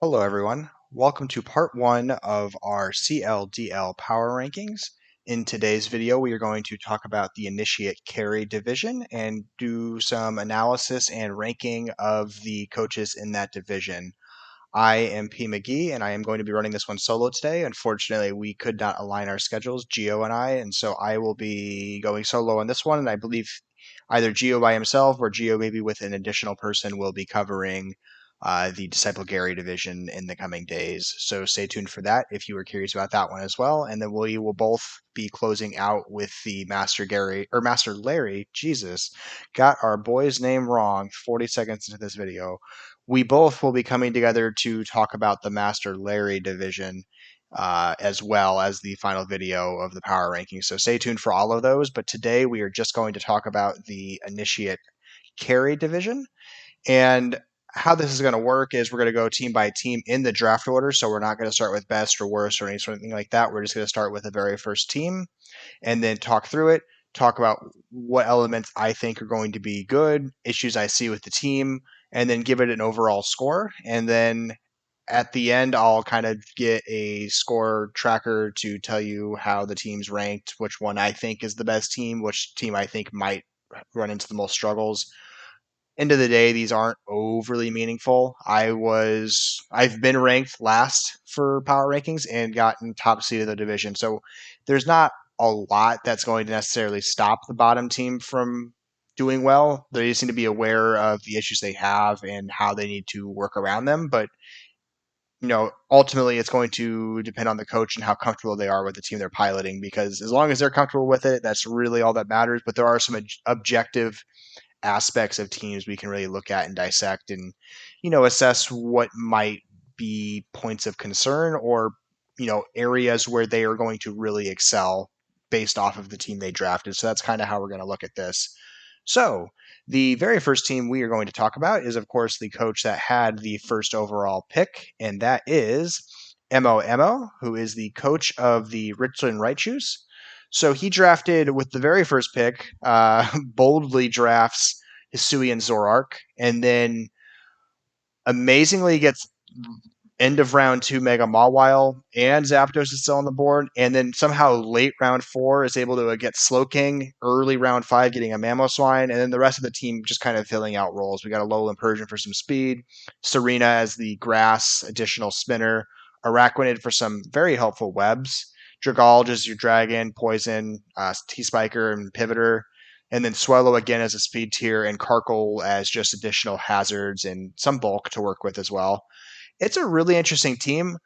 Hello, everyone. Welcome to part one of our CLDL power rankings. In today's video, we are going to talk about the Initiate Carry division and do some analysis and ranking of the coaches in that division. I am McGee, and I am going to be running this one solo today. Unfortunately, we could not align our schedules, Geo and I, and so I will be going solo on this one, and I believe either Geo by himself or Geo maybe with an additional person will be covering the Disciple Gary division in the coming days. So stay tuned for that if you were curious about that one as well. And then we will both be closing out with the Master Gary or Master Larry. Jesus, got our boy's name wrong 40 seconds into this video. We both will be coming together to talk about the Master Larry division as well as the final video of the power rankings. So stay tuned for all of those. But today we are just going to talk about the Initiate Carry division. And how this is going to work is we're going to go team by team in the draft order. So we're not going to start with best or worst or anything like that. We're just going to start with the very first team and then talk through it, talk about what elements I think are going to be good, issues I see with the team, and then give it an overall score. And then at the end, I'll kind of get a score tracker to tell you how the team's ranked, which one I think is the best team, which team I think might run into the most struggles. End of the day, these aren't overly meaningful. I've been ranked last for power rankings and gotten top seed of the division. So there's not a lot that's going to necessarily stop the bottom team from doing well. They just need to be aware of the issues they have and how they need to work around them. But ultimately it's going to depend on the coach and how comfortable they are with the team they're piloting, because as long as they're comfortable with it, that's really all that matters. But there are some objective aspects of teams we can really look at and dissect and, assess what might be points of concern or, areas where they are going to really excel based off of the team they drafted. So that's kind of how we're going to look at this. So the very first team we are going to talk about is, of course, the coach that had the first overall pick, and that is EmmoEmmo, who is the coach of the Richland Raichus. So he drafted with the very first pick, boldly drafts Hisuian Zorark, and then amazingly gets end of round 2 Mega Mawile, and Zapdos is still on the board, and then somehow late round 4 is able to get Slowking, early round 5 getting a Mamoswine, and then the rest of the team just kind of filling out roles. We got a Lowland Persian for some speed, Serena as the grass additional spinner, Araquanid for some very helpful webs, Dragalge as your dragon, poison, T-Spiker and Pivoter, and then Swallow again as a speed tier, and Karkle as just additional hazards and some bulk to work with as well. It's a really interesting team.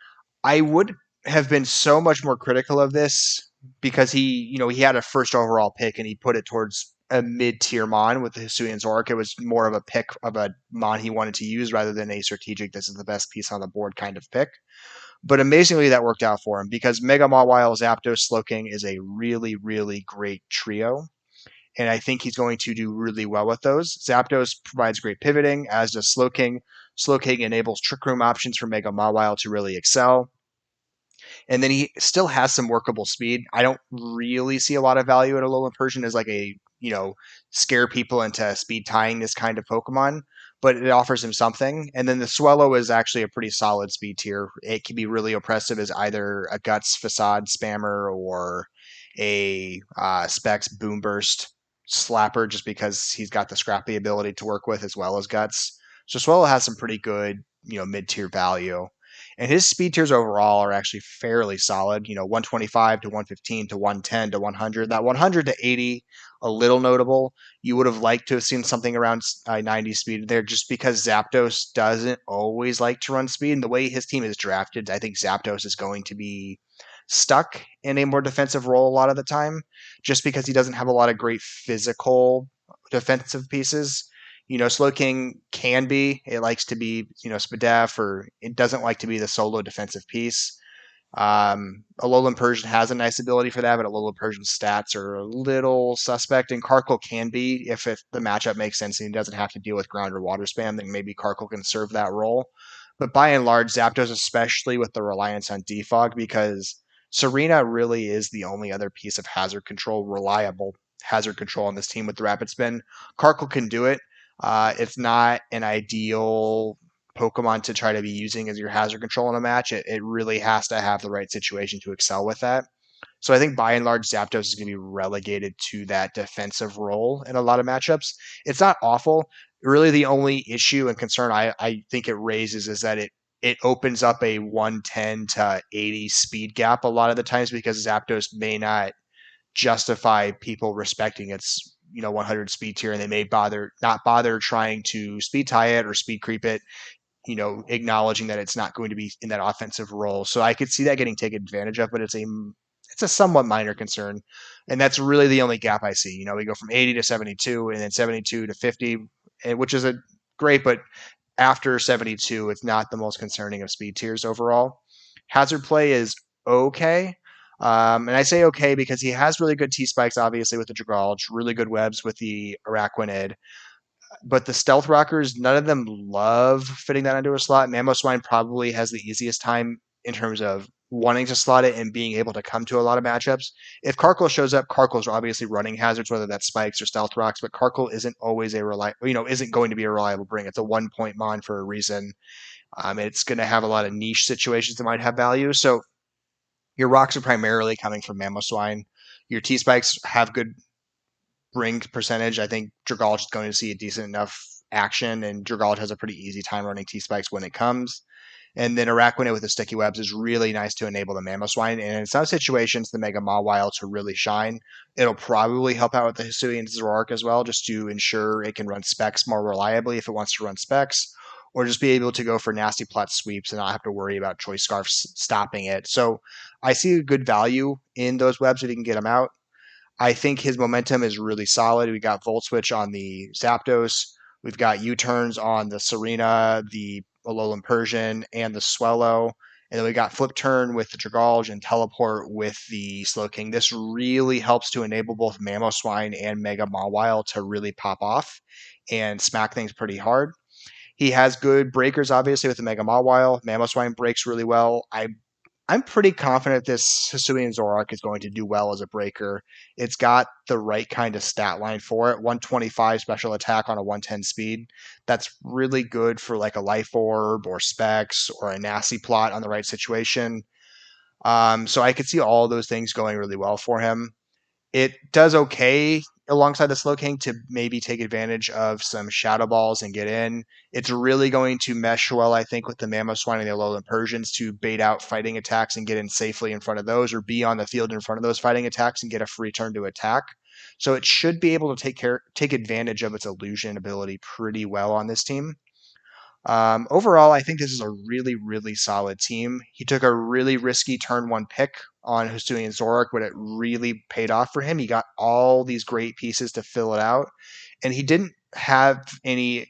I would have been so much more critical of this because he had a first overall pick and he put it towards a mid-tier Mon with the Hisuian Zork. It was more of a pick of a Mon he wanted to use rather than a strategic, this is the best piece on the board kind of pick. But amazingly, that worked out for him because Mega Mawile, Zapdos, Slowking is a really, really great trio. And I think he's going to do really well with those. Zapdos provides great pivoting, as does Slowking. Slowking enables Trick Room options for Mega Mawile to really excel. And then he still has some workable speed. I don't really see a lot of value in a Alolan Persian as like a, scare people into speed tying this kind of Pokemon, but it offers him something. And then the Swellow is actually a pretty solid speed tier. It can be really oppressive as either a Guts Facade spammer or a Specs Boom Burst slapper, just because he's got the scrappy ability to work with as well as Guts. So Swellow has some pretty good, mid-tier value. And his speed tiers overall are actually fairly solid. 125 to 115 to 110 to 100. That 100 to 80, a little notable. You would have liked to have seen something around 90 speed there, just because Zapdos doesn't always like to run speed. And the way his team is drafted, I think Zapdos is going to be stuck in a more defensive role a lot of the time, just because he doesn't have a lot of great physical defensive pieces. Slowking can be. It likes to be, Spadef, or it doesn't like to be the solo defensive piece. Alolan Persian has a nice ability for that, but Alolan Persian's stats are a little suspect, and Karkle can be, if the matchup makes sense and he doesn't have to deal with ground or water spam, then maybe Karkle can serve that role. But by and large, Zapdos, especially with the reliance on Defog, because Serena really is the only other piece of hazard control, reliable hazard control on this team with the Rapid Spin. Karkle can do it. It's not an ideal Pokemon to try to be using as your hazard control in a match. It really has to have the right situation to excel with that. So I think by and large, Zapdos is going to be relegated to that defensive role in a lot of matchups. It's not awful. Really, the only issue and concern I think it raises is that it opens up a 110 to 80 speed gap a lot of the times because Zapdos may not justify people respecting its 100 speed tier, and they may not bother trying to speed tie it or speed creep it, acknowledging that it's not going to be in that offensive role. So I could see that getting taken advantage of, but it's a somewhat minor concern, and that's really the only gap I see. We go from 80 to 72, and then 72 to 50, which is a great, but after 72, it's not the most concerning of speed tiers overall. Hazard play is okay. And I say okay because he has really good T spikes, obviously, with the Dragalge, really good webs with the Araquanid. But the Stealth Rockers, none of them love fitting that into a slot. Mamoswine probably has the easiest time in terms of wanting to slot it and being able to come to a lot of matchups. If Karkle shows up, Karkle's obviously running hazards, whether that's spikes or stealth rocks, but Karkle isn't always isn't going to be a reliable bring. It's a 1-point mon for a reason. It's going to have a lot of niche situations that might have value. So your rocks are primarily coming from Mamoswine. Your T spikes have good bring percentage. I think Dragalge is going to see a decent enough action, and Dragalge has a pretty easy time running T spikes when it comes. And then Araquanid with the sticky webs is really nice to enable the Mamoswine. And in some situations, the Mega Mawile to really shine. It'll probably help out with the Hisuian Zoroark as well, just to ensure it can run specs more reliably if it wants to run specs, or just be able to go for nasty plot sweeps and not have to worry about Choice Scarfs stopping it. So I see a good value in those webs if you can get them out. I think his momentum is really solid. We got Volt Switch on the Zapdos. We've got U-turns on the Serena, the Alolan Persian, and the Swellow. And then we got Flip Turn with the Dragalge and Teleport with the Slowking. This really helps to enable both Mamoswine and Mega Mawile to really pop off and smack things pretty hard. He has good breakers, obviously, with the Mega Mawile. Mamoswine breaks really well. I'm pretty confident this Hisuian Zoroark is going to do well as a breaker. It's got the right kind of stat line for it. 125 special attack on a 110 speed. That's really good for like a Life Orb or Specs or a Nasty Plot on the right situation. So I could see all those things going really well for him. It does okay alongside the Slowking to maybe take advantage of some Shadow Balls and get in. It's really going to mesh well, I think, with the Mamoswine and the Alolan Persians to bait out fighting attacks and get in safely in front of those, or be on the field in front of those fighting attacks and get a free turn to attack. So it should be able to take advantage of its illusion ability pretty well on this team. Overall, I think this is a really, really solid team. He took a really risky turn 1 pick on Hisuian Zoroark, but it really paid off for him. He got all these great pieces to fill it out, and he didn't have any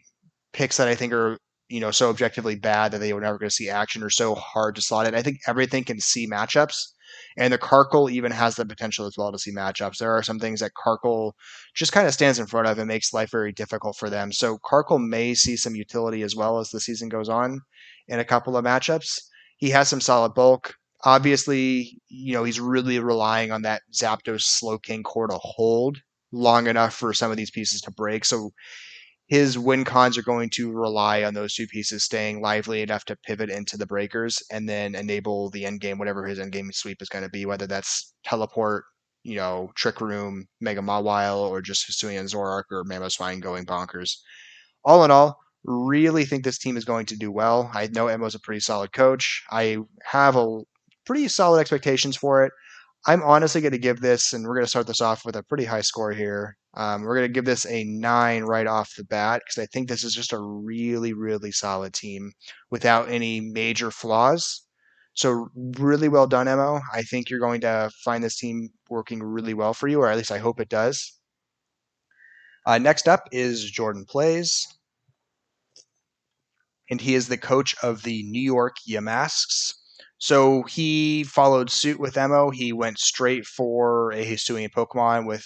picks that I think are so objectively bad that they were never going to see action or so hard to slot it. I think everything can see matchups, and the Karkle even has the potential as well to see matchups. There are some things that Karkle just kind of stands in front of and makes life very difficult for them. So Karkle may see some utility as well as the season goes on in a couple of matchups. He has some solid bulk. Obviously, he's really relying on that Zapdos Slowking core to hold long enough for some of these pieces to break. So his win cons are going to rely on those two pieces staying lively enough to pivot into the breakers and then enable the end game, whatever his end game sweep is going to be, whether that's Teleport, Trick Room, Mega Mawile, or just Hisuian Zoroark or Mamoswine going bonkers. All in all, really think this team is going to do well. I know Emmo's a pretty solid coach. I have a pretty solid expectations for it. I'm honestly going to give this, and we're going to start this off with a pretty high score here. We're going to give this a 9 right off the bat because I think this is just a really, really solid team without any major flaws. So really well done, Emmo. I think you're going to find this team working really well for you, or at least I hope it does. Next up is Jordan Playz, and he is the coach of the New York Yamasks. So he followed suit with Emmo. He went straight for a Hisuian Pokemon with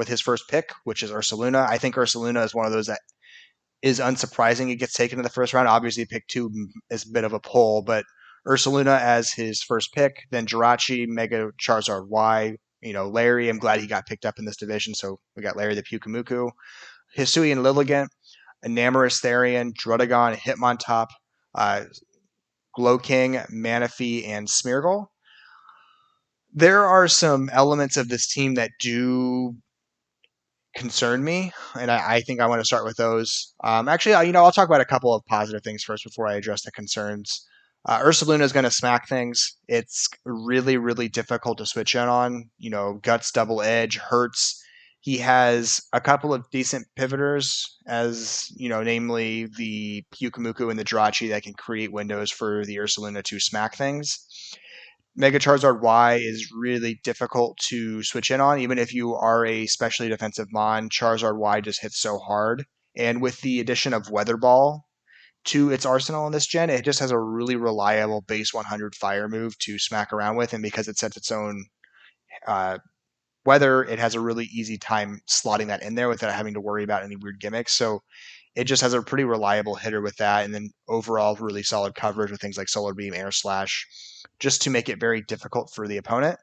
his first pick, which is Ursaluna. I think Ursaluna is one of those that is unsurprising. It gets taken in the first round. Obviously, pick 2 is a bit of a pull, but Ursaluna as his first pick, then Jirachi, Mega Charizard Y, Larry. I'm glad he got picked up in this division. So we got Larry the Pyukumuku, Hisuian Lilligant. Enamorous Therian, Druddigon, Hitmontop, Glowking, Manaphy, and Smeargle. There are some elements of this team that do concern me, and I think I want to start with those. Actually, I'll talk about a couple of positive things first before I address the concerns. Ursaluna is going to smack things. It's really, really difficult to switch in on. Guts, Double Edge, Hurts. He has a couple of decent pivoters, as namely the Pyukumuku and the Jirachi that can create windows for the Ursaluna to smack things. Mega Charizard Y is really difficult to switch in on, even if you are a specially defensive mon. Charizard Y just hits so hard. And with the addition of Weather Ball to its arsenal in this gen, it just has a really reliable base 100 fire move to smack around with. And because it sets its own weather, it has a really easy time slotting that in there without having to worry about any weird gimmicks. So it just has a pretty reliable hitter with that. And then overall, really solid coverage with things like Solar Beam, Air Slash, just to make it very difficult for the opponent.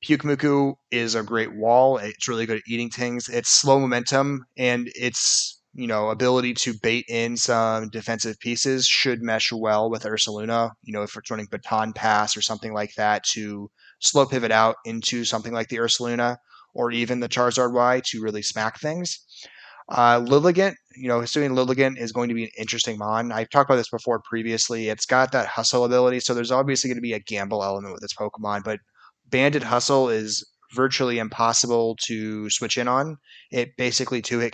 Pyukumuku is a great wall. It's really good at eating things. It's slow momentum, and its ability to bait in some defensive pieces should mesh well with Ursaluna. If it's running Baton Pass or something like that to slow pivot out into something like the Ursaluna or even the Charizard Y to really smack things. Lilligant, Hisuian Lilligant is going to be an interesting mon. I've talked about this before previously. It's got that hustle ability, so there's obviously going to be a gamble element with this Pokemon, but Banded Hustle is virtually impossible to switch in on. It basically two-hit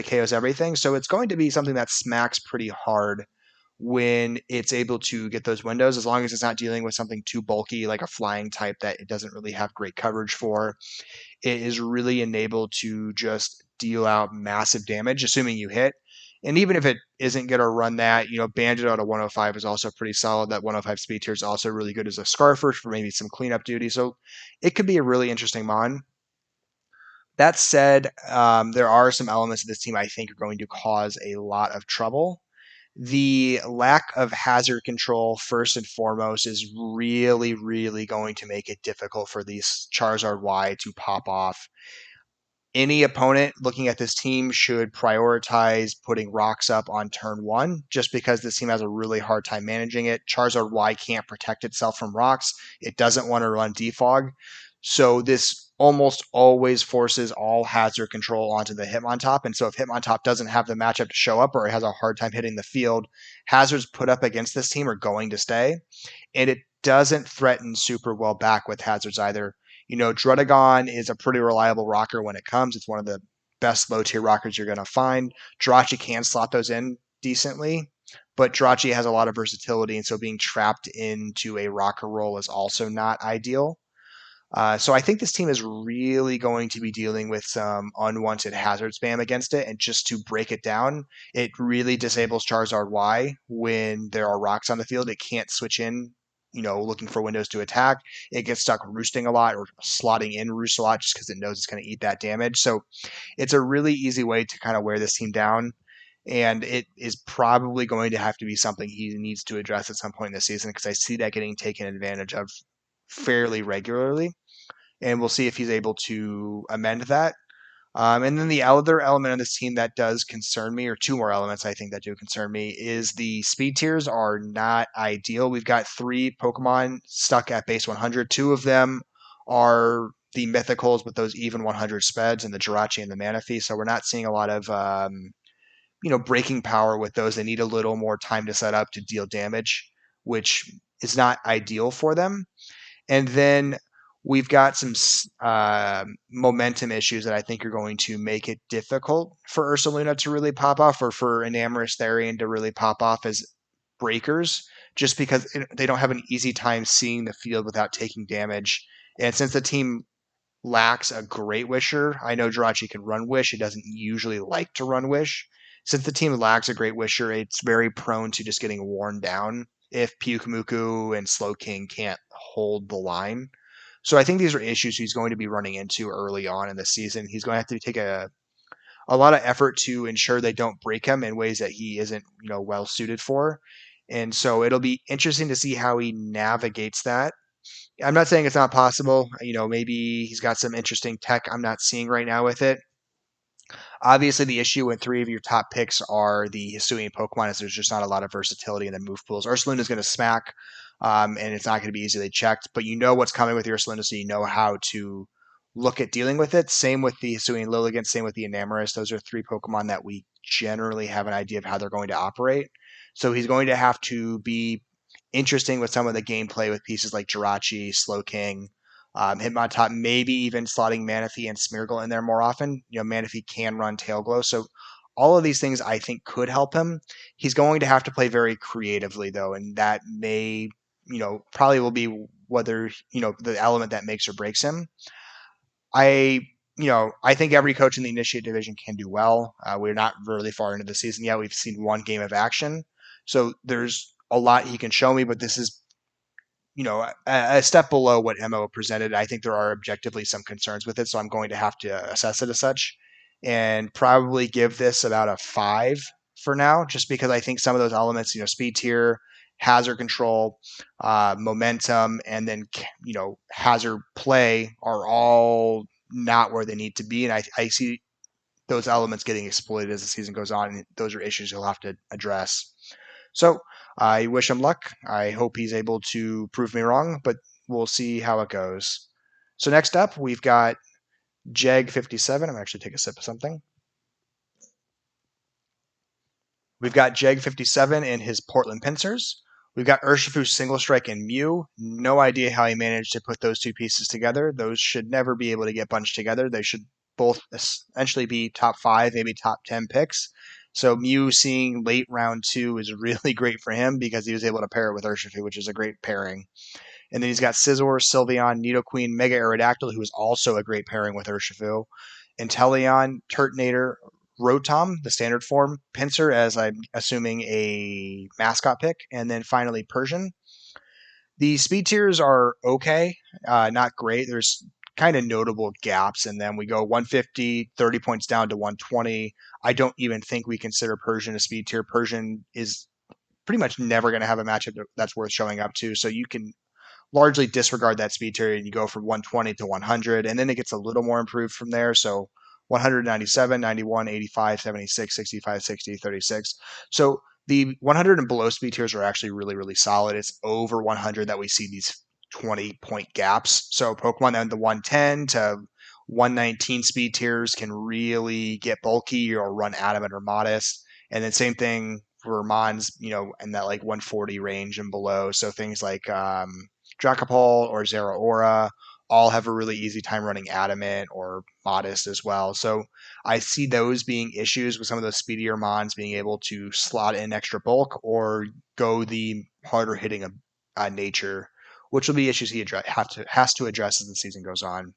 KOs everything, so it's going to be something that smacks pretty hard when it's able to get those windows, as long as it's not dealing with something too bulky like a flying type that it doesn't really have great coverage for. It is really enabled to just deal out massive damage, assuming you hit. And even if it isn't going to run that, Bandit out of 105 is also pretty solid. That 105 speed tier is also really good as a Scarfer for maybe some cleanup duty. So it could be a really interesting mon. That said, there are some elements of this team I think are going to cause a lot of trouble. The lack of hazard control, first and foremost, is really, really going to make it difficult for these Charizard Y to pop off. Any opponent looking at this team should prioritize putting rocks up on turn one, just because this team has a really hard time managing it. Charizard Y can't protect itself from rocks. It doesn't want to run defog. So this almost always forces all hazard control onto the Hitmontop. And so if Hitmontop doesn't have the matchup to show up or it has a hard time hitting the field, hazards put up against this team are going to stay. And it doesn't threaten super well back with hazards either. Druddigon is a pretty reliable rocker when it comes. It's one of the best low tier rockers you're going to find. Jirachi can slot those in decently, but Jirachi has a lot of versatility, and so being trapped into a rocker role is also not ideal. So I think this team is really going to be dealing with some unwanted hazard spam against it, and just to break it down, it really disables Charizard Y when there are rocks on the field. It can't switch in, looking for windows to attack. It gets stuck roosting a lot or slotting in roost a lot just because it knows it's going to eat that damage. So it's a really easy way to kind of wear this team down. And it is probably going to have to be something he needs to address at some point in the season, because I see that getting taken advantage of fairly regularly. And we'll see if he's able to amend that. And then the other element of this team that does concern me, or two more elements I think that do concern me, is the speed tiers are not ideal. We've got 3 Pokemon stuck at base 100. 2 of them are the mythicals with those even 100 speds, and the Jirachi and the Manaphy. So we're not seeing a lot of breaking power with those. They need a little more time to set up to deal damage, which is not ideal for them. And then we've got some momentum issues that I think are going to make it difficult for Ursaluna to really pop off, or for Enamorous Therian to really pop off as breakers, just because they don't have an easy time seeing the field without taking damage. And since the team lacks a Great Wisher, I know Jirachi can run Wish. It doesn't usually like to run Wish. Since the team lacks a Great Wisher, it's very prone to just getting worn down if Pyukumuku and Slowking can't hold the line. So I think these are issues he's going to be running into early on in the season. He's going to have to take a lot of effort to ensure they don't break him in ways that he isn't, well suited for. And so it'll be interesting to see how he navigates that. I'm not saying it's not possible. Maybe he's got some interesting tech I'm not seeing right now with it. Obviously, the issue when 3 of your top picks are the Hisuian Pokemon is there's just not a lot of versatility in the move pools. Ursaluna is going to smack, and it's not going to be easily checked, but you know what's coming with your Ursaluna, so you know how to look at dealing with it. Same with the Hisuian Lilligant, same with the Enamorus. Those are 3 Pokemon that we generally have an idea of how they're going to operate. So he's going to have to be interesting with some of the gameplay with pieces like Jirachi, Slowking, Hitmontop, maybe even slotting Manaphy and Smeargle in there more often. You know, Manaphy can run Tail Glow, so all of these things I think could help him. He's going to have to play very creatively though, and that may, probably will be whether, the element that makes or breaks him. I I think every coach in the Initiate division can do well. We're not really far into the season yet. We've seen one game of action, so there's a lot he can show me, but this is a step below what Emmo presented. I think there are objectively some concerns with it, so I'm going to have to assess it as such and probably give this about a 5 for now, just because I think some of those elements, speed tier, hazard control, momentum, and then, hazard play are all not where they need to be. And I see those elements getting exploited as the season goes on, and those are issues he'll have to address. So I wish him luck. I hope he's able to prove me wrong, but we'll see how it goes. So next up, we've got Jeg57. I'm going to actually take a sip of something. We've got Jeg57 in his Portland Pincers. We've got Urshifu Single Strike and Mew. No idea how he managed to put those two pieces together. Those should never be able to get bunched together. They should both essentially be top 5, maybe top 10 picks. So Mew seeing late round 2 is really great for him because he was able to pair it with Urshifu, which is a great pairing. And then he's got Scizor, Sylveon, Nidoqueen, Mega Aerodactyl, who is also a great pairing with Urshifu. Inteleon, Turtonator, Rotom, the standard form, Pinsir, as I'm assuming a mascot pick, and then finally Persian. The speed tiers are okay, not great. There's kind of notable gaps in them. We go 150, 30 points down to 120. I don't even think we consider Persian a speed tier. Persian is pretty much never going to have a matchup that's worth showing up to, so you can largely disregard that speed tier and you go from 120 to 100, and then it gets a little more improved from there. So 197, 91, 85, 76, 65, 60, 36. So the 100 and below speed tiers are actually really, really solid. It's over 100 that we see these 20-point gaps. So Pokemon in the 110 to 119 speed tiers can really get bulky or run adamant or modest. And then same thing for Mons, in that like 140 range and below. So things like Dracopult or Zeraora all have a really easy time running Adamant or Modest as well. So I see those being issues with some of those speedier Mons being able to slot in extra bulk or go the harder hitting of nature, which will be issues he has to address as the season goes on.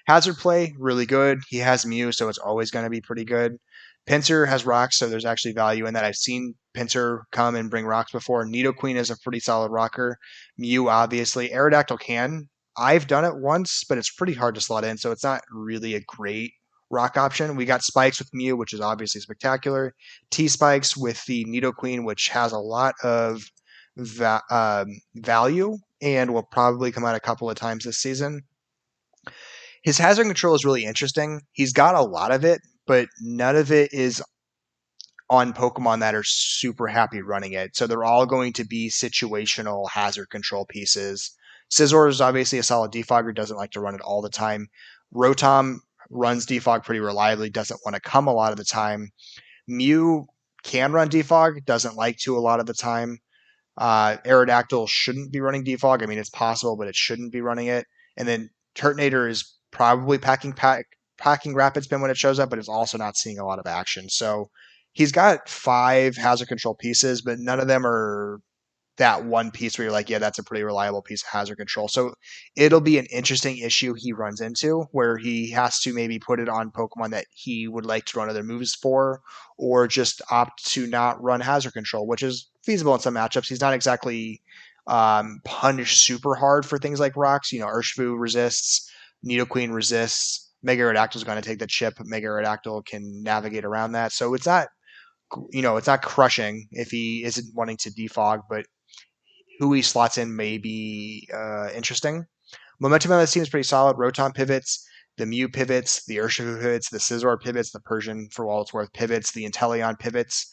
Hazard play, really good. He has Mew, so it's always going to be pretty good. Pinsir has rocks, so there's actually value in that. I've seen Pinsir come and bring rocks before. Nidoqueen is a pretty solid rocker. Mew, obviously. Aerodactyl can. I've done it once, but it's pretty hard to slot in, so it's not really a great rock option. We got Spikes with Mew, which is obviously spectacular. T-Spikes with the Nidoqueen, which has a lot of value and will probably come out a couple of times this season. His hazard control is really interesting. He's got a lot of it, but none of it is on Pokemon that are super happy running it. So they're all going to be situational hazard control pieces. Scizor is obviously a solid defogger, doesn't like to run it all the time. Rotom runs defog pretty reliably, doesn't want to come a lot of the time. Mew can run defog, doesn't like to a lot of the time. Aerodactyl shouldn't be running defog. I mean, it's possible, but it shouldn't be running it. And then Turtonator is probably packing rapid spin when it shows up, but it's also not seeing a lot of action. So he's got 5 hazard control pieces, but none of them are that one piece where you're like, yeah, that's a pretty reliable piece of hazard control. So it'll be an interesting issue he runs into where he has to maybe put it on Pokemon that he would like to run other moves for, or just opt to not run hazard control, which is feasible in some matchups. He's not exactly punished super hard for things like rocks. Urshifu resists, Nidoqueen resists, Mega Aerodactyl is going to take the chip. Mega Aerodactyl can navigate around that. So it's not, it's not crushing if he isn't wanting to defog, but who he slots in may be interesting. Momentum on this team is pretty solid. Rotom pivots. the Mew pivots, the Urshifu pivots, the Scizor pivots, the Persian, for all it's worth, pivots, the Inteleon pivots.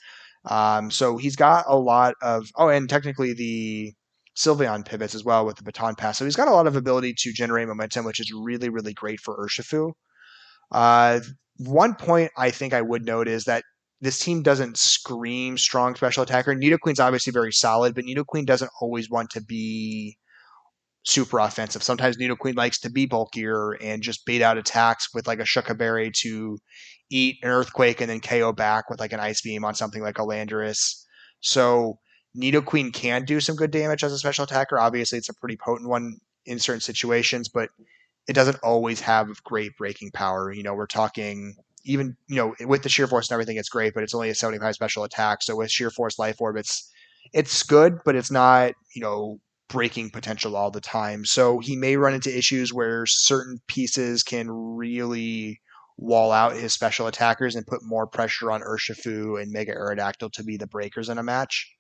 So he's got a lot of, and technically the Sylveon pivots as well with the Baton Pass. So he's got a lot of ability to generate momentum, which is really, really great for Urshifu. One point I think I would note is that this team doesn't scream strong special attacker. Nidoqueen's obviously very solid, but Nidoqueen doesn't always want to be super offensive. Sometimes Nidoqueen likes to be bulkier and just bait out attacks with like a Shuka Berry to eat an Earthquake and then KO back with like an Ice Beam on something like a Landorus. So Nidoqueen can do some good damage as a special attacker. Obviously, it's a pretty potent one in certain situations, but it doesn't always have great breaking power. We're talking even, with the sheer force and everything, it's great, but it's only a 75 special attack. So with sheer force life orb, it's good, but it's not, breaking potential all the time. So he may run into issues where certain pieces can really wall out his special attackers and put more pressure on Urshifu and Mega Aerodactyl to be the breakers in a match.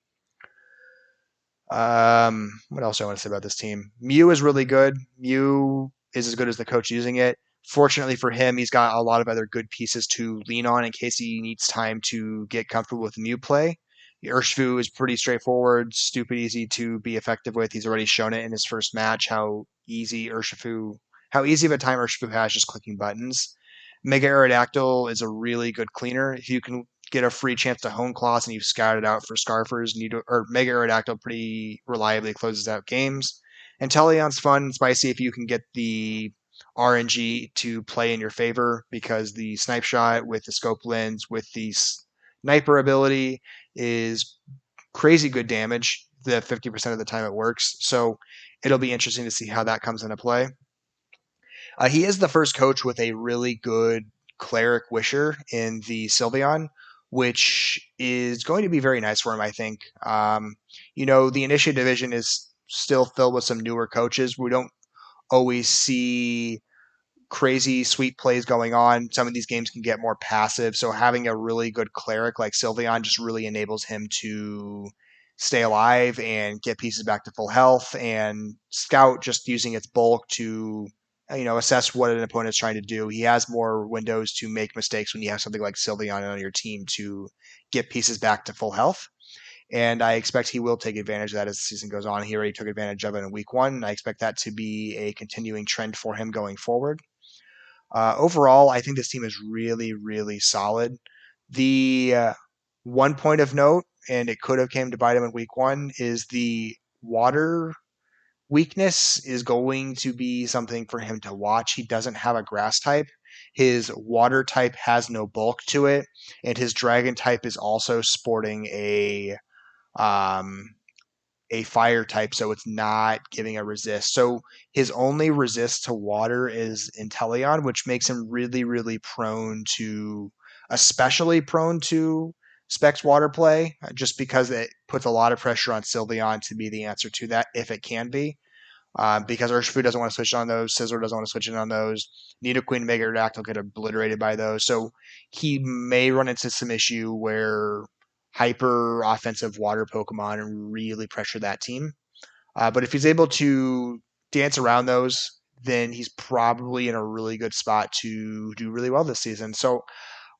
What else do I want to say about this team? Mew is really good. Mew is as good as the coach using it. Fortunately for him, he's got a lot of other good pieces to lean on in case he needs time to get comfortable with Mew play. Urshifu is pretty straightforward, stupid easy to be effective with. He's already shown it in his first match how easy of a time Urshifu has just clicking buttons. Mega Aerodactyl is a really good cleaner. If you can get a free chance to Hone Claws and you've scouted out for Scarfers, Mega Aerodactyl pretty reliably closes out games. And Teleon's fun and spicy if you can get the RNG to play in your favor, because the Snipe Shot with the Scope Lens with the Sniper ability is crazy good damage. The 50% of the time it works. So it'll be interesting to see how that comes into play. He is the first coach with a really good Cleric Wisher in the Sylveon, which is going to be very nice for him, I think. The Initiate Division is still filled with some newer coaches. We don't always see crazy sweet plays going on. Some of these games can get more passive, so having a really good cleric like Sylveon just really enables him to stay alive and get pieces back to full health, and Scout just using its bulk to assess what an opponent's trying to do. He has more windows to make mistakes when you have something like Sylveon on your team to get pieces back to full health. And I expect he will take advantage of that as the season goes on. He already took advantage of it in week 1, and I expect that to be a continuing trend for him going forward. Overall, I think this team is really, really solid. The one point of note, and it could have came to bite him in week 1, is the water weakness is going to be something for him to watch. He doesn't have a grass type. His water type has no bulk to it, and his dragon type is also sporting um, a fire type, so it's not giving a resist. So his only resist to water is Inteleon, which makes him really, really especially prone to Specs water play, just because it puts a lot of pressure on Sylveon to be the answer to that, if it can be. Because Urshifu doesn't want to switch on those, Scizor doesn't want to switch in on those, Nidoqueen and Mega Aerodactyl get obliterated by those, so he may run into some issue where hyper offensive water Pokemon and really pressure that team. But if he's able to dance around those, then he's probably in a really good spot to do really well this season. So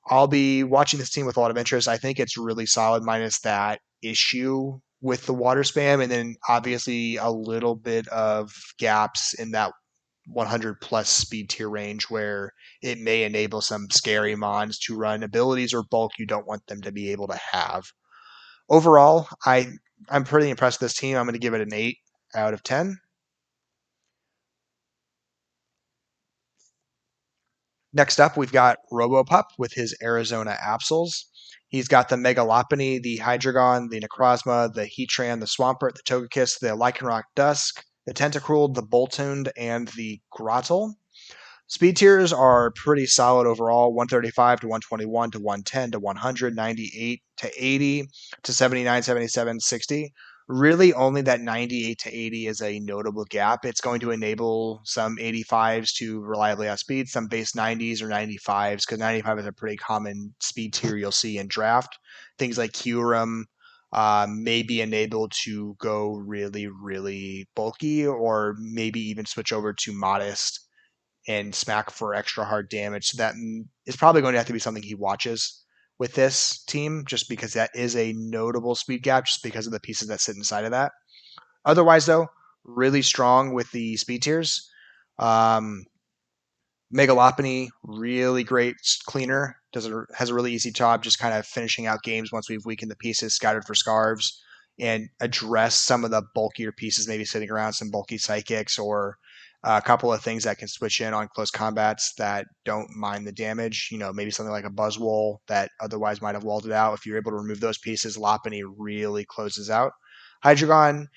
I'll be watching this team with a lot of interest. I think it's really solid, minus that issue with the water spam, and then obviously a little bit of gaps in that 100 plus speed tier range where it may enable some scary mons to run abilities or bulk you don't want them to be able to have. Overall, I'm pretty impressed with this team. I'm going to give it an 8 out of 10. Next up, we've got Robopup with his Arizona Absols. He's got the Megalopony, the Hydreigon, the Necrozma, the Heatran, the Swampert, the Togekiss, the Lycanroc Dusk, the Tentacruel, the Boltund, and the Grottle. Speed tiers are pretty solid overall: 135 to 121 to 110 to 100, 98 to 80 to 79, 77, 60. Really, only that 98 to 80 is a notable gap. It's going to enable some 85s to reliably outspeed, some base 90s or 95s, because 95 is a pretty common speed tier you'll see in draft. Things like Kyurem may be enabled to go really, really bulky, or maybe even switch over to modest and smack for extra hard damage. So that is probably going to have to be something he watches with this team, just because that is a notable speed gap, just because of the pieces that sit inside of that. Otherwise, though, really strong with the speed tiers. Megalopony, really great cleaner. Has a really easy job just kind of finishing out games once we've weakened the pieces, scattered for scarves, and address some of the bulkier pieces maybe sitting around, some bulky psychics or a couple of things that can switch in on close combats that don't mind the damage. Maybe something like a Buzzwole that otherwise might have walled it out. If you're able to remove those pieces, Lopunny really closes out. Hydreigon,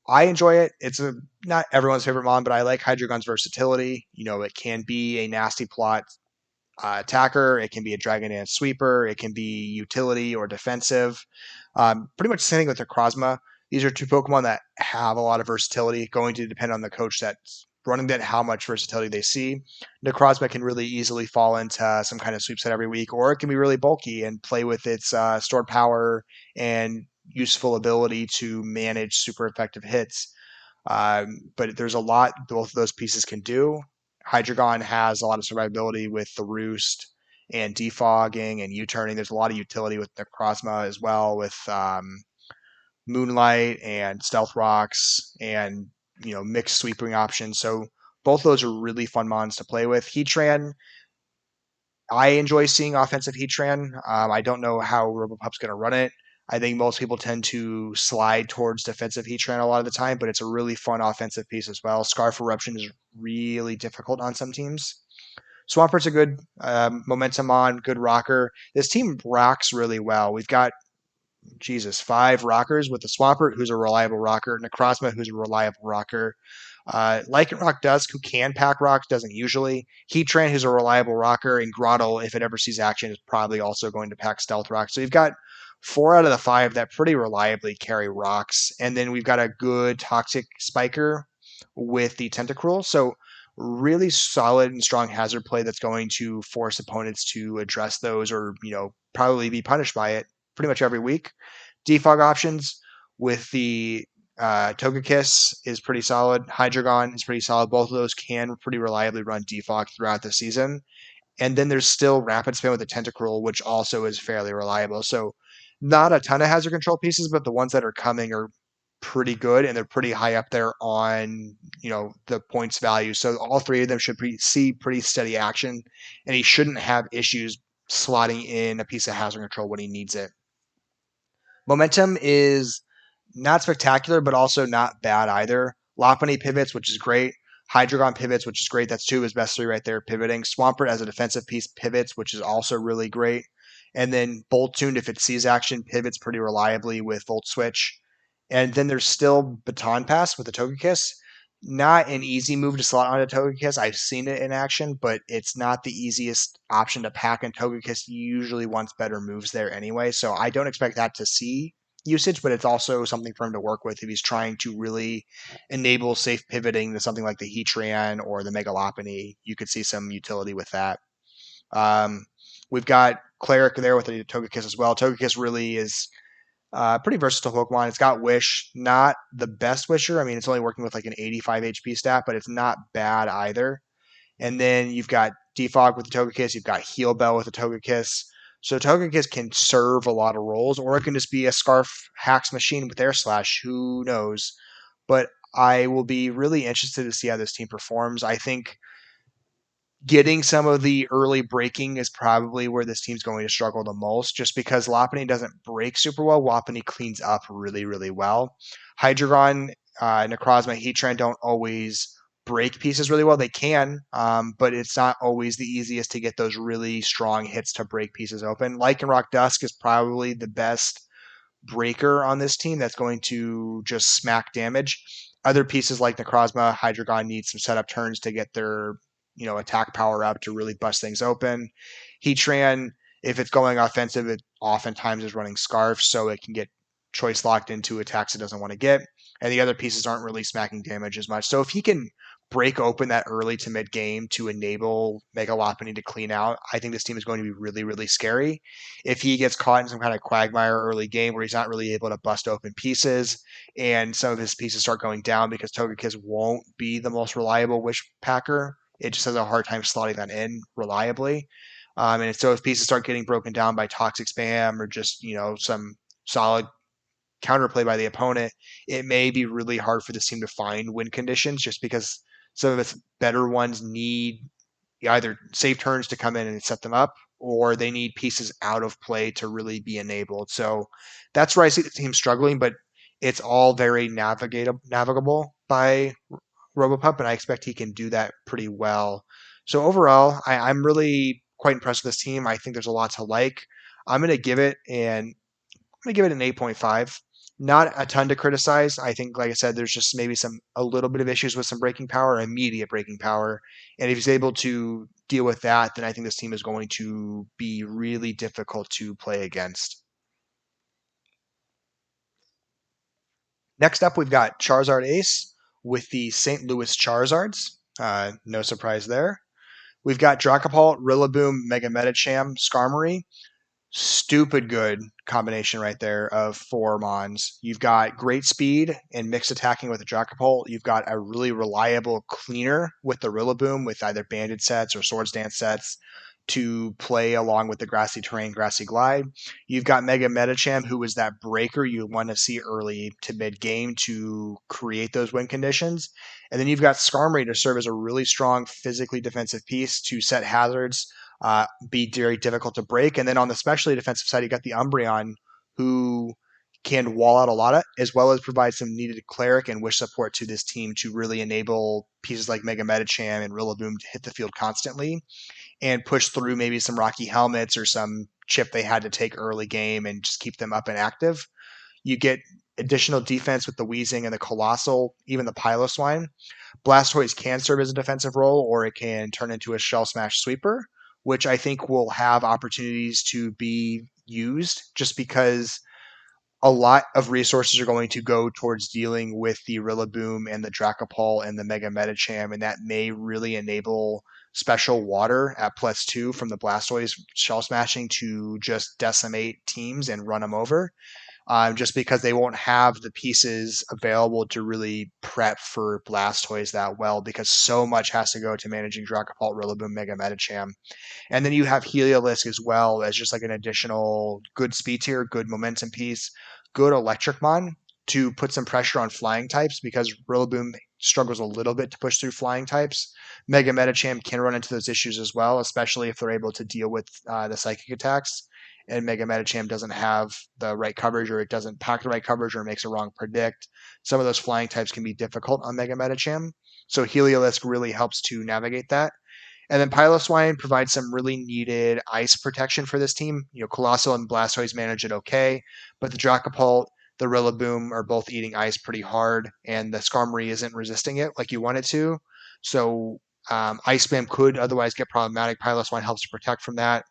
I enjoy it. It's not everyone's favorite mon, but I like Hydreigon's versatility. It can be a nasty plot attacker. It can be a Dragon Dance sweeper. It can be utility or defensive. Pretty much the same thing with Necrozma. These are two Pokemon that have a lot of versatility, going to depend on the coach that's running that, how much versatility they see. Necrozma can really easily fall into some kind of sweep set every week, or it can be really bulky and play with its stored power and useful ability to manage super effective hits. But there's a lot both of those pieces can do. Hydreigon has a lot of survivability with the Roost and defogging and U-turning. There's a lot of utility with Necrozma as well, with Moonlight and Stealth Rocks and mixed sweeping options. So both of those are really fun mons to play with. Heatran, I enjoy seeing offensive Heatran. I don't know how Robopup's going to run it. I think most people tend to slide towards defensive Heatran a lot of the time, but it's a really fun offensive piece as well. Scarf Eruption is really difficult on some teams. Swampert's a good momentum on, good rocker. This team rocks really well. We've got 5 rockers with the Swampert, who's a reliable rocker, Necrozma, who's a reliable rocker, Lycanroc Dusk, who can pack rocks, doesn't usually. Heatran, who's a reliable rocker, and Grottle, if it ever sees action, is probably also going to pack Stealth Rock. So you've got 4 out of the 5 that pretty reliably carry rocks. And then we've got a good Toxic Spiker with the Tentacruel. So really solid and strong hazard play that's going to force opponents to address those or, probably be punished by it pretty much every week. Defog options with the Togekiss is pretty solid. Hydreigon is pretty solid. Both of those can pretty reliably run defog throughout the season. And then there's still Rapid Spin with the Tentacruel, which also is fairly reliable. So not a ton of hazard control pieces, but the ones that are coming are pretty good, and they're pretty high up there on the points value. So all 3 of them should see pretty steady action, and he shouldn't have issues slotting in a piece of hazard control when he needs it. Momentum is not spectacular, but also not bad either. Lopunny pivots, which is great. Hydreigon pivots, which is great. That's 2 of his best 3 right there, pivoting. Swampert as a defensive piece pivots, which is also really great. And then Boltund, if it sees action, pivots pretty reliably with Volt Switch. And then there's still Baton Pass with the Togekiss. Not an easy move to slot onto Togekiss. I've seen it in action, but it's not the easiest option to pack, and Togekiss usually wants better moves there anyway. So I don't expect that to see usage, but it's also something for him to work with if he's trying to really enable safe pivoting to something like the Heatran or the Megalopony. You could see some utility with that. We've got Cleric there with the Togekiss as well. Togekiss really is pretty versatile Pokemon. It's got Wish, not the best Wisher. I mean, it's only working with like an 85 HP stat, but it's not bad either. And then you've got Defog with the Togekiss. You've got Heal Bell with the Togekiss. So Togekiss can serve a lot of roles, or it can just be a Scarf Hacks machine with Air Slash. Who knows? But I will be really interested to see how this team performs. I think getting some of the early breaking is probably where this team's going to struggle the most, just because Lopunny doesn't break super well. Lopunny cleans up really, really well. Hydreigon, Necrozma, Heatran don't always break pieces really well. They can, but it's not always the easiest to get those really strong hits to break pieces open. Lycanroc Dusk is probably the best breaker on this team that's going to just smack damage. Other pieces like Necrozma, Hydreigon need some setup turns to get their attack power up to really bust things open. Heatran, if it's going offensive, it oftentimes is running Scarf, so it can get choice locked into attacks it doesn't want to get. And the other pieces aren't really smacking damage as much. So if he can break open that early to mid game to enable Megalopony to clean out, I think this team is going to be really, really scary. If he gets caught in some kind of quagmire early game where he's not really able to bust open pieces and some of his pieces start going down because Togekiss won't be the most reliable Wish Packer, it just has a hard time slotting that in reliably. And so if pieces start getting broken down by toxic spam or just, some solid counterplay by the opponent, it may be really hard for this team to find win conditions just because some of its better ones need either save turns to come in and set them up, or they need pieces out of play to really be enabled. So that's where I see the team struggling, but it's all very navigable by Robopup, and I expect he can do that pretty well. So overall, I'm really quite impressed with this team. I think there's a lot to like. I'm going to give it an I'm gonna give it an 8.5. Not a ton to criticize. I think, like I said, there's just maybe a little bit of issues with some breaking power, immediate breaking power. And if he's able to deal with that, then I think this team is going to be really difficult to play against. Next up, we've got Charizard Ace with the St. Louis Charizards. No surprise there. We've got Dracopult, Rillaboom, Mega Medicham, Skarmory. Stupid good combination right there of 4 Mons. You've got great speed and mixed attacking with the Dracopult. You've got a really reliable cleaner with the Rillaboom with either Banded sets or Swords Dance sets to play along with the Grassy Terrain, Grassy Glide. You've got Mega Medicham, who is that breaker you want to see early to mid game to create those win conditions. And then you've got Skarmory to serve as a really strong physically defensive piece to set hazards, be very difficult to break. And then on the specially defensive side, you got the Umbreon, who can wall out a lot of, as well as provide some needed cleric and wish support to this team to really enable pieces like Mega Medicham and Rillaboom to hit the field constantly and push through maybe some Rocky Helmets or some chip they had to take early game and just keep them up and active. You get additional defense with the Weezing and the Colossal, even the Piloswine. Blastoise can serve as a defensive role, or it can turn into a Shell Smash Sweeper, which I think will have opportunities to be used just because a lot of resources are going to go towards dealing with the Rillaboom and the Dracopult and the Mega Medicham, and that may really enable special water at +2 from the Blastoise Shell Smashing to just decimate teams and run them over. Just because they won't have the pieces available to really prep for Blastoise that well, because so much has to go to managing Dracopult, Rillaboom, Mega Medicham. And then you have Heliolisk as well as just like an additional good speed tier, good momentum piece, good Electricmon to put some pressure on flying types because Rillaboom struggles a little bit to push through flying types. Mega Medicham can run into those issues as well, especially if they're able to deal with the psychic attacks. And Mega Medicham doesn't have the right coverage, or it doesn't pack the right coverage, or makes a wrong predict. Some of those flying types can be difficult on Mega Medicham. So Heliolisk really helps to navigate that. And then Piloswine provides some really needed ice protection for this team. Colossal and Blastoise manage it okay, but the Dracopult, the Rillaboom are both eating ice pretty hard, and the Skarmory isn't resisting it like you want it to. So Ice Spam could otherwise get problematic. Piloswine helps to protect from that.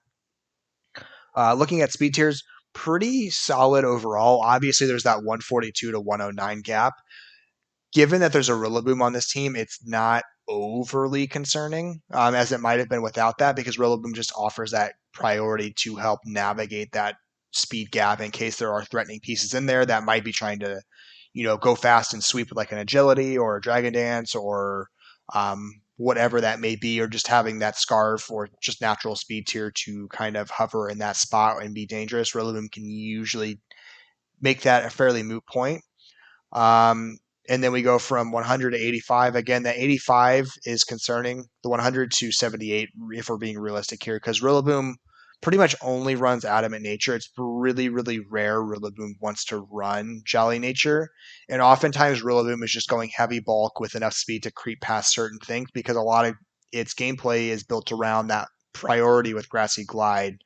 Looking at speed tiers, pretty solid overall. Obviously, there's that 142 to 109 gap. Given that there's a Rillaboom on this team, it's not overly concerning, as it might have been without that, because Rillaboom just offers that priority to help navigate that speed gap in case there are threatening pieces in there that might be trying to, go fast and sweep with like an agility or a Dragon Dance or whatever that may be, or just having that Scarf or just natural speed tier to kind of hover in that spot and be dangerous. Rillaboom can usually make that a fairly moot point. And then we go from 100 to 85. Again, that 85 is concerning. The 100 to 78, if we're being realistic here, because Rillaboom pretty much only runs Adamant Nature. It's really, really rare Rillaboom wants to run Jolly Nature. And oftentimes Rillaboom is just going heavy bulk with enough speed to creep past certain things, because a lot of its gameplay is built around that priority with Grassy Glide.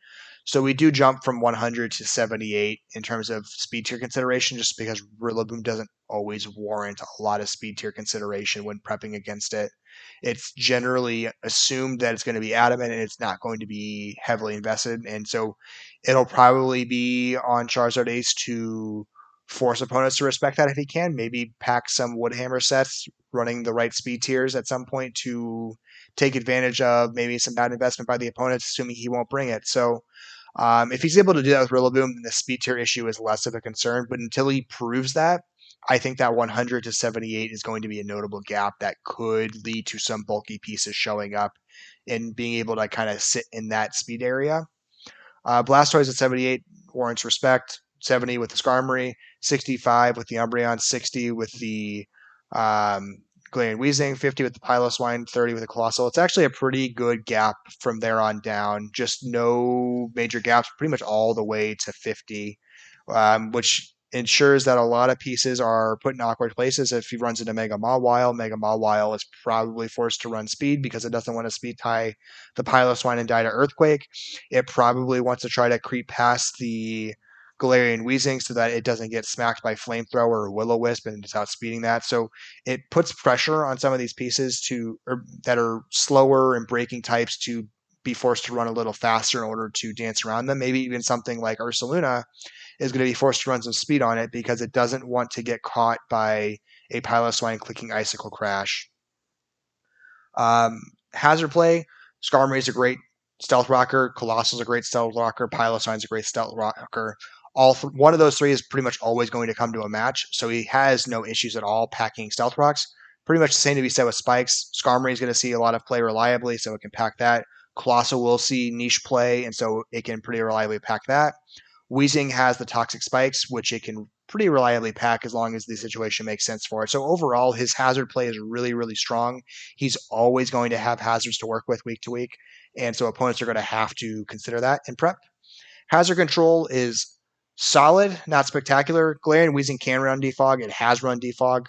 So we do jump from 100 to 78 in terms of speed tier consideration, just because Rillaboom doesn't always warrant a lot of speed tier consideration when prepping against it. It's generally assumed that it's going to be adamant and it's not going to be heavily invested. And so it'll probably be on Charizard Ace to force opponents to respect that if he can. Maybe pack some Woodhammer sets running the right speed tiers at some point to take advantage of maybe some bad investment by the opponents, assuming he won't bring it. So if he's able to do that with Rillaboom, then the speed tier issue is less of a concern. But until he proves that, I think that 100 to 78 is going to be a notable gap that could lead to some bulky pieces showing up and being able to kind of sit in that speed area. Blastoise at 78 warrants respect. 70 with the Skarmory, 65 with the Umbreon, 60 with the um, Galarian Weezing, 50 with the Piloswine, 30 with the Colossal. It's actually a pretty good gap from there on down. Just no major gaps, pretty much all the way to 50, which ensures that a lot of pieces are put in awkward places. If he runs into Mega Mawile is probably forced to run speed because it doesn't want to speed tie the Piloswine and die to Earthquake. It probably wants to try to creep past the Galarian Weezing so that it doesn't get smacked by Flamethrower or Will-O-Wisp and it's outspeeding that. So it puts pressure on some of these pieces that are slower and breaking types to be forced to run a little faster in order to dance around them. Maybe even something like Ursaluna is going to be forced to run some speed on it because it doesn't want to get caught by a Piloswine clicking Icicle Crash. Hazard play, Skarmory is a great stealth rocker, Colossal is a great stealth rocker, Piloswine is a great stealth rocker. One of those three is pretty much always going to come to a match, so he has no issues at all packing stealth rocks. Pretty much the same to be said with spikes. Skarmory is going to see a lot of play reliably, so it can pack that. Colossal will see niche play, and so it can pretty reliably pack that. Weezing has the toxic spikes, which it can pretty reliably pack as long as the situation makes sense for it. So overall, his hazard play is really, really strong. He's always going to have hazards to work with week to week, and so opponents are going to have to consider that in prep. Hazard control is solid, not spectacular. Galarian Weezing can run defog. It has run defog.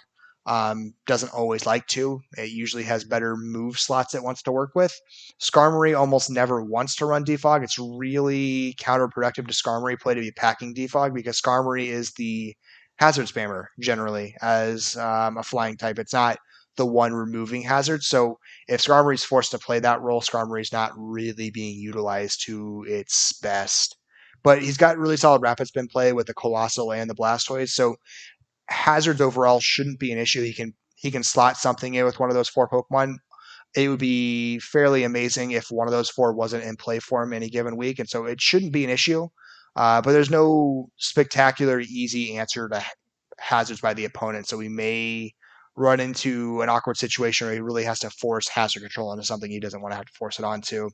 Doesn't always like to. It usually has better move slots it wants to work with. Skarmory almost never wants to run defog. It's really counterproductive to Skarmory play to be packing defog because Skarmory is the hazard spammer generally as a flying type. It's not the one removing hazard. So if Skarmory is forced to play that role, Skarmory is not really being utilized to its best. But he's got really solid rapid spin play with the Colossal and the Blastoise. So hazards overall shouldn't be an issue. He can slot something in with one of those four Pokemon. It would be fairly amazing if one of those four wasn't in play for him any given week, and so it shouldn't be an issue. But there's no spectacular easy answer to hazards by the opponent, so we may run into an awkward situation where he really has to force hazard control into something he doesn't want to have to force it onto.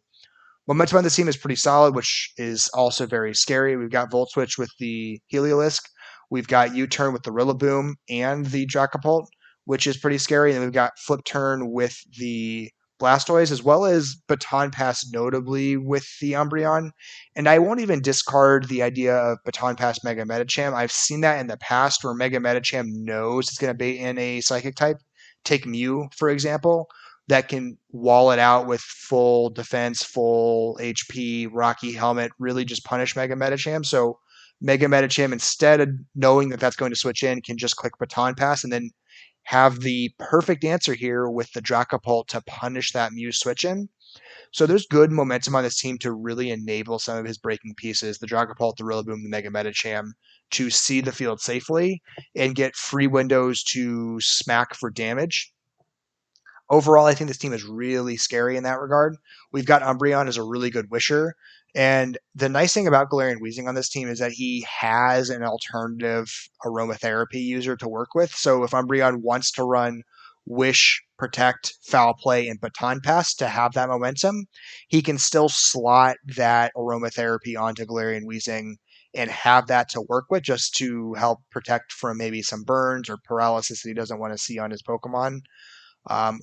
Momentum on the team is pretty solid, which is also very scary. We've got Volt Switch with the Heliolisk. We've got U-Turn with the Rillaboom and the Dracopult, which is pretty scary. And then we've got Flip Turn with the Blastoise, as well as Baton Pass, notably with the Umbreon. And I won't even discard the idea of Baton Pass Mega Medicham. I've seen that in the past where Mega Medicham knows it's going to bait in a Psychic type. Take Mew, for example, that can wall it out with full defense, full HP, Rocky Helmet, really just punish Mega Medicham. So Mega Medicham, instead of knowing that that's going to switch in, can just click Baton Pass and then have the perfect answer here with the Dracopult to punish that Mew switch in. So there's good momentum on this team to really enable some of his breaking pieces, the Dracopult, the Rillaboom, the Mega Medicham, to see the field safely and get free windows to smack for damage. Overall, I think this team is really scary in that regard. We've got Umbreon as a really good wisher. And the nice thing about Galarian Weezing on this team is that he has an alternative aromatherapy user to work with. So if Umbreon wants to run Wish, Protect, Foul Play, and Baton Pass to have that momentum, he can still slot that aromatherapy onto Galarian Weezing and have that to work with just to help protect from maybe some burns or paralysis that he doesn't want to see on his Pokemon.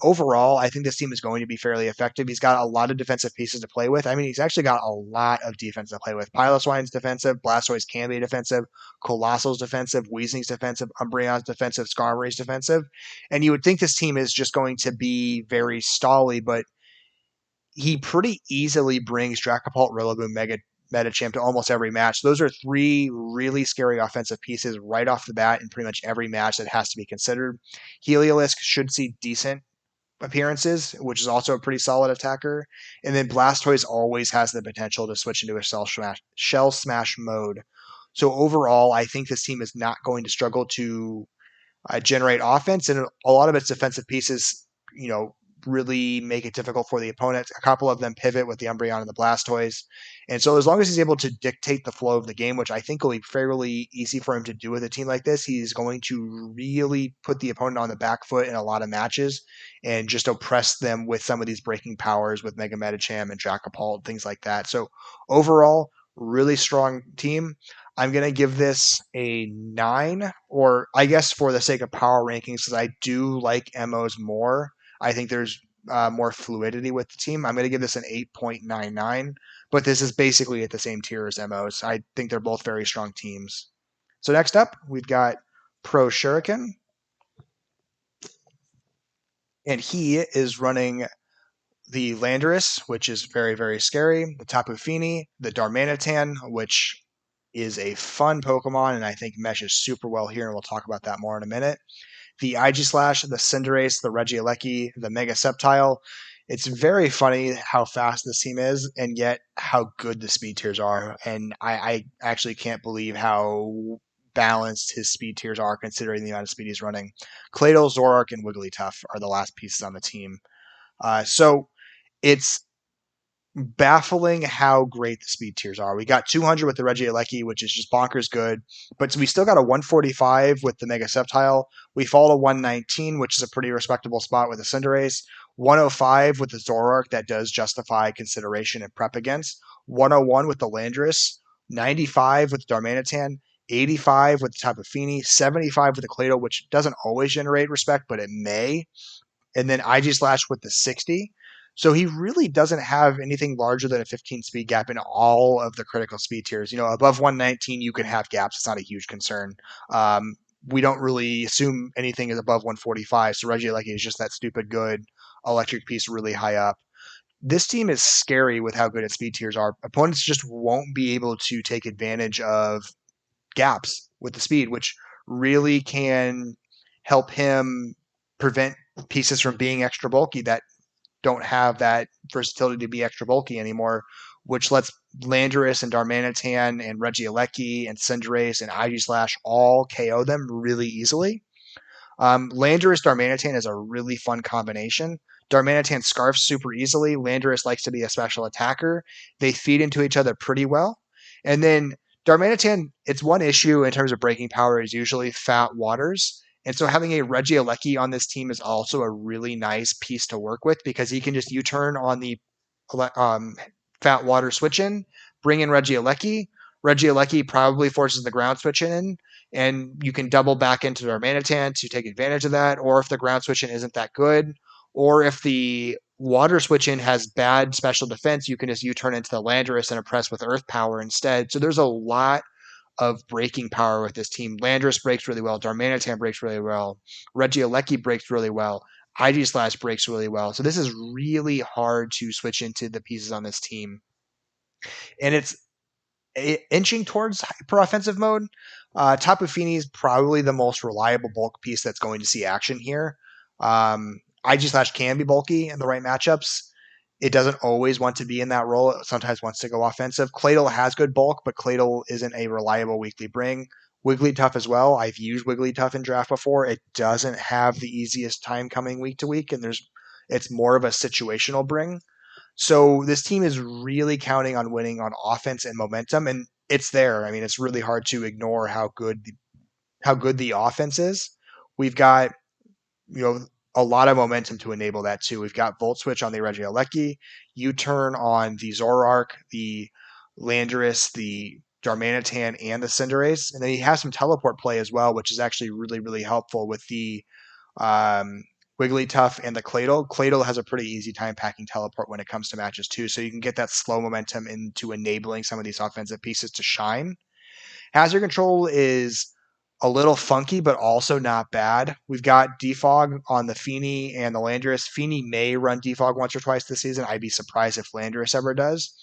Overall, I think this team is going to be fairly effective. He's got a lot of defensive pieces to play with. I mean, he's actually got a lot of defense to play with. Piloswine's defensive, Blastoise can be defensive, Colossal's defensive, Weezing's defensive, Umbreon's defensive, Skarmory's defensive. And you would think this team is just going to be very stally, but he pretty easily brings Dracopult, Rillaboom, Medicham to almost every match. Those are three really scary offensive pieces right off the bat in pretty much every match that has to be considered. Heliolisk should see decent appearances, which is also a pretty solid attacker. And then Blastoise always has the potential to switch into a shell smash mode. So overall, I think this team is not going to struggle to generate offense, and a lot of its defensive pieces, really make it difficult for the opponent. A couple of them pivot with the Umbreon and the Blastoise. And so as long as he's able to dictate the flow of the game, which I think will be fairly easy for him to do with a team like this, he's going to really put the opponent on the back foot in a lot of matches and just oppress them with some of these breaking powers with Mega Medicham and Dracopult, things like that. So overall, really strong team. I'm going to give this a 9, or I guess for the sake of power rankings, because I do like Emmo's more. I think there's more fluidity with the team. I'm going to give this an 8.99, but this is basically at the same tier as Emmo's. I think they're both very strong teams. So next up, we've got ProShuriken, and he is running the Landorus, which is very, very scary, the Tapu Fini, the Darmanitan, which is a fun Pokemon and I think meshes super well here, and we'll talk about that more in a minute. The Aegislash, the Cinderace, the Regieleki, the Mega Sceptile. It's very funny how fast this team is, and yet how good the speed tiers are. And I actually can't believe how balanced his speed tiers are considering the amount of speed he's running. Claydol, Zoroark, and Wigglytuff are the last pieces on the team. So it's baffling how great the speed tiers are. We got 200 with the Regieleki, which is just bonkers good, but we still got a 145 with the Mega Sceptile. We fall to 119, which is a pretty respectable spot with the Cinderace. 105 with the Zoroark, that does justify consideration and prep against. 101 with the Landorus. 95 with the Darmanitan. 85 with the Tapu Fini. 75 with the Claydol, which doesn't always generate respect, but it may. And then Aegislash with the 60. So he really doesn't have anything larger than a 15 speed gap in all of the critical speed tiers. You know, above 119, you can have gaps. It's not a huge concern. We don't really assume anything is above 145. So Regieleki is just that stupid good electric piece really high up. This team is scary with how good its speed tiers are. Opponents just won't be able to take advantage of gaps with the speed, which really can help him prevent pieces from being extra bulky that don't have that versatility to be extra bulky anymore, which lets Landorus and Darmanitan and Regieleki and Cinderace and Aegislash all KO them really easily. Landorus Darmanitan is a really fun combination. Darmanitan scarfs super easily. Landorus likes to be a special attacker. They feed into each other pretty well. And then Darmanitan, its one issue in terms of breaking power is usually fat waters. And so having a Regieleki on this team is also a really nice piece to work with because he can just U-turn on the fat water switch in, bring in Regieleki. Regieleki probably forces the ground switch in, and you can double back into Darmanitan to take advantage of that. Or if the ground switch in isn't that good, or if the water switch in has bad special defense, you can just U-turn into the Landorus and oppress with Earth Power instead. So there's a lot of breaking power with this team. Landorus breaks really well. Darmanitan breaks really well. Regieleki breaks really well. Aegislash breaks really well. So this is really hard to switch into the pieces on this team. And it's inching towards hyper offensive mode. Tapu Fini is probably the most reliable bulk piece that's going to see action here. Aegislash can be bulky in the right matchups. It doesn't always want to be in that role. It sometimes wants to go offensive. Claydol has good bulk, but Claydol isn't a reliable weekly bring. Wigglytuff as well. I've used Wigglytuff in draft before. It doesn't have the easiest time coming week to week, and it's more of a situational bring. So this team is really counting on winning on offense and momentum, and it's there. I mean, it's really hard to ignore how good the offense is. We've got, a lot of momentum to enable that too. We've got Volt Switch on the Regieleki, U-turn on the Zoroark, the Landorus, the Darmanitan, and the Cinderace, and then he has some teleport play as well, which is actually really, really helpful with the Wigglytuff and the Claydol. Claydol has a pretty easy time packing teleport when it comes to matches too, so you can get that slow momentum into enabling some of these offensive pieces to shine. Hazard control is a little funky, but also not bad. We've got Defog on the Fini and the Landorus. Fini may run Defog once or twice this season. I'd be surprised if Landorus ever does.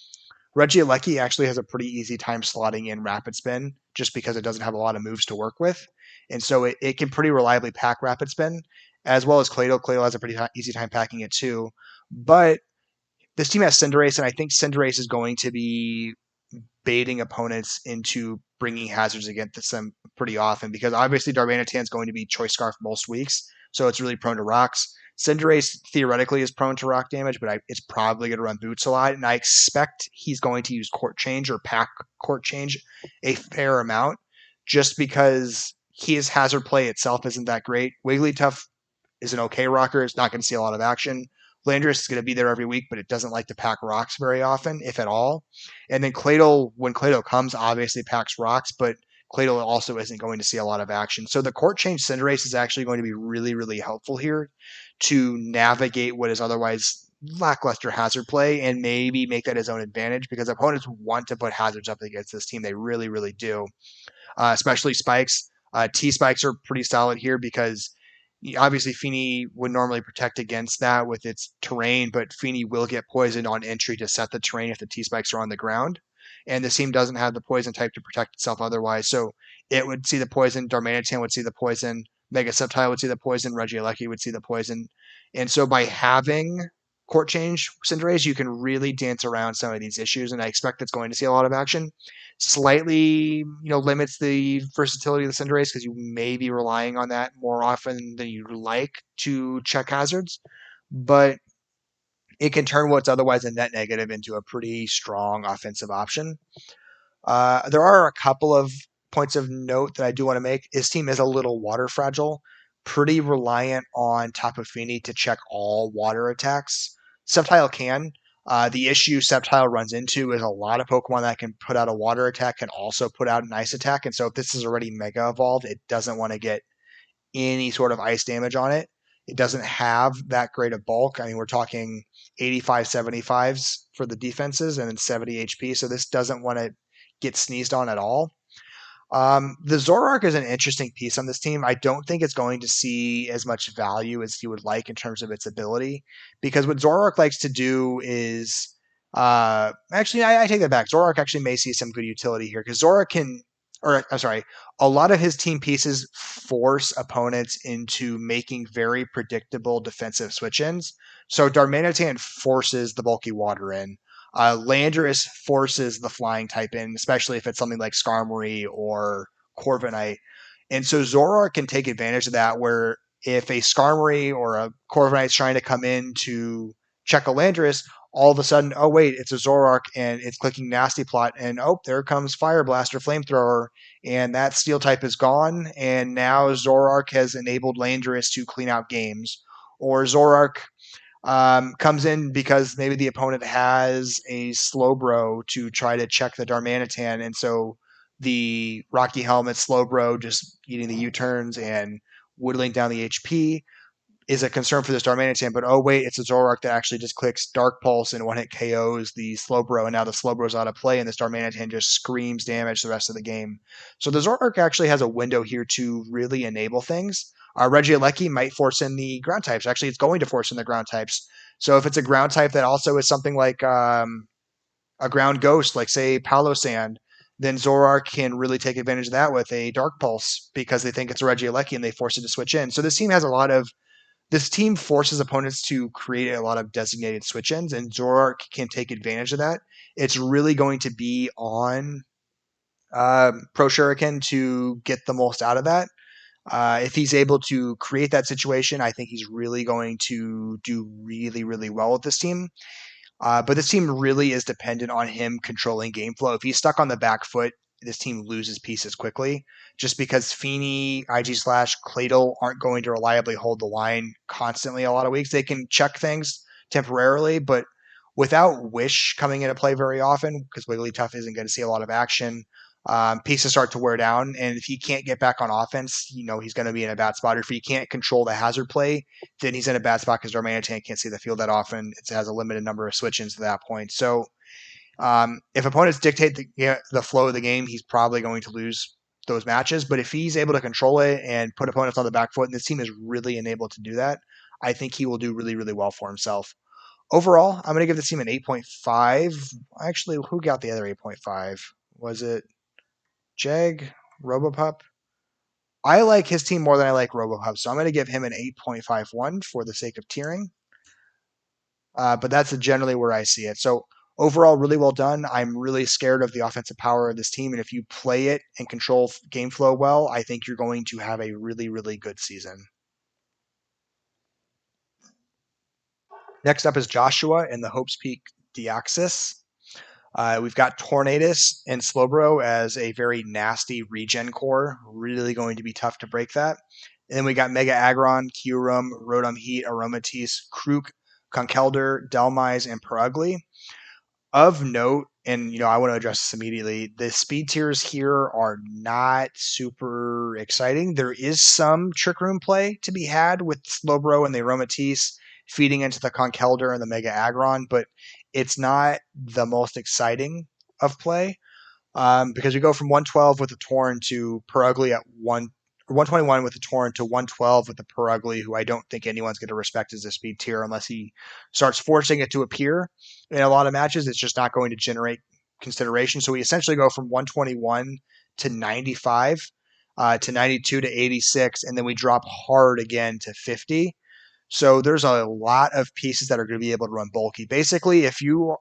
Regieleki actually has a pretty easy time slotting in Rapid Spin just because it doesn't have a lot of moves to work with. And so it can pretty reliably pack Rapid Spin, as well as Claydol. Claydol has a pretty easy time packing it too. But this team has Cinderace, and I think Cinderace is going to be baiting opponents into bringing hazards against them pretty often because obviously Darmanitan is going to be Choice Scarf most weeks, so it's really prone to rocks. Cinderace theoretically is prone to rock damage, but it's probably going to run Boots a lot, and I expect he's going to use Court Change or Pack Court Change a fair amount, just because his hazard play itself isn't that great. Wigglytuff is an okay rocker. It's not going to see a lot of action. Landorus is going to be there every week, but it doesn't like to pack rocks very often, if at all. And then Claydol, when Claydol comes, obviously packs rocks, but Claydol also isn't going to see a lot of action. So the Court Change Cinderace is actually going to be really, really helpful here to navigate what is otherwise lackluster hazard play and maybe make that his own advantage, because opponents want to put hazards up against this team. They really, really do. Especially spikes. T-spikes are pretty solid here because obviously Fini would normally protect against that with its terrain, but Fini will get poisoned on entry to set the terrain if the T-spikes are on the ground. And this team doesn't have the poison type to protect itself otherwise. So it would see the poison, Darmanitan would see the poison, Mega Sceptile would see the poison, Regieleki would see the poison. And so by having Court Change Cinderace, you can really dance around some of these issues, and I expect it's going to see a lot of action. Slightly, limits the versatility of the Cinderace because you may be relying on that more often than you'd like to check hazards, but it can turn what's otherwise a net negative into a pretty strong offensive option. There are a couple of points of note that I do want to make. His team is a little water fragile, pretty reliant on Tapu Fini to check all water attacks. Sceptile can. The issue Sceptile runs into is a lot of Pokemon that can put out a water attack can also put out an ice attack. And so if this is already Mega Evolved, it doesn't want to get any sort of ice damage on it. It doesn't have that great of bulk. I mean, we're talking 85, 75s for the defenses and then 70 HP. So this doesn't want to get sneezed on at all. The Zoroark is an interesting piece on this team. I don't think it's going to see as much value as you would like in terms of its ability, because what Zoroark likes to do is actually, I take that back. Zoroark actually may see some good utility here because Zoroark can, or I'm sorry, a lot of his team pieces force opponents into making very predictable defensive switch-ins. So Darmanitan forces the bulky water in. Landorus forces the flying type in, especially if it's something like Skarmory or Corviknight. And so Zoroark can take advantage of that, where if a Skarmory or a Corviknight is trying to come in to check a Landorus, all of a sudden, oh wait, it's a Zoroark and it's clicking Nasty Plot, and oh, there comes Fire Blast or Flamethrower, and that Steel type is gone, and now Zoroark has enabled Landorus to clean out games. Or Zoroark comes in because maybe the opponent has a Slowbro to try to check the Darmanitan, and so the Rocky Helmet Slowbro just eating the U-turns and whittling down the HP is a concern for this Darmanitan, but oh wait, it's a Zoroark that actually just clicks Dark Pulse and one-hit KOs the Slowbro, and now the Slowbro's out of play, and this Darmanitan just screams damage the rest of the game. So the Zoroark actually has a window here to really enable things. Regieleki might force in the ground types. Actually, it's going to force in the ground types. So if it's a ground type that also is something like a ground ghost, like say Palossand, then Zoroark can really take advantage of that with a Dark Pulse because they think it's a Regieleki and they force it to switch in. So this team forces opponents to create a lot of designated switch-ins, and Zoroark can take advantage of that. It's really going to be on ProShuriken to get the most out of that. If he's able to create that situation, I think he's really going to do really, really well with this team. But this team really is dependent on him controlling game flow. If he's stuck on the back foot, this team loses pieces quickly, just because Fini, IG Slash, Claydol aren't going to reliably hold the line constantly a lot of weeks. They can check things temporarily, but without Wish coming into play very often, because Wigglytuff isn't going to see a lot of action, pieces start to wear down. And if he can't get back on offense, he's going to be in a bad spot. Or if he can't control the hazard play, then he's in a bad spot because Darmanitan can't see the field that often. It has a limited number of switch-ins to that point. So if opponents dictate the flow of the game, he's probably going to lose those matches. But if he's able to control it and put opponents on the back foot, and this team is really enabled to do that, I think he will do really, really well for himself. Overall, I'm going to give this team an 8.5. Actually, who got the other 8.5? Was it Jeg? Robopup? I like his team more than I like Robopup, so I'm going to give him an 8.51 for the sake of tiering. But that's generally where I see it. So overall, really well done. I'm really scared of the offensive power of this team, and if you play it and control game flow well, I think you're going to have a really, really good season. Next up is Joshua in the Hope's Peak Deoxys. We've got Tornadus and Slowbro as a very nasty regen core. Really going to be tough to break that. And then we got Mega Aggron, Kyurem, Rotom Heat, Aromatisse, Krook, Conkeldurr, Dhelmise, and Purugly. Of note, and I want to address this immediately, the speed tiers here are not super exciting. There is some Trick Room play to be had with Slowbro and the Aromatisse feeding into the Conkeldurr and the Mega Aggron, but it's not the most exciting of play because we go from 112 with the Torn to Purugly at 121 with the Torn to 112 with the Purugly, who I don't think anyone's going to respect as a speed tier unless he starts forcing it to appear in a lot of matches. It's just not going to generate consideration. So we essentially go from 121 to 95 to 92 to 86, and then we drop hard again to 50. So there's a lot of pieces that are going to be able to run bulky. Basically, if you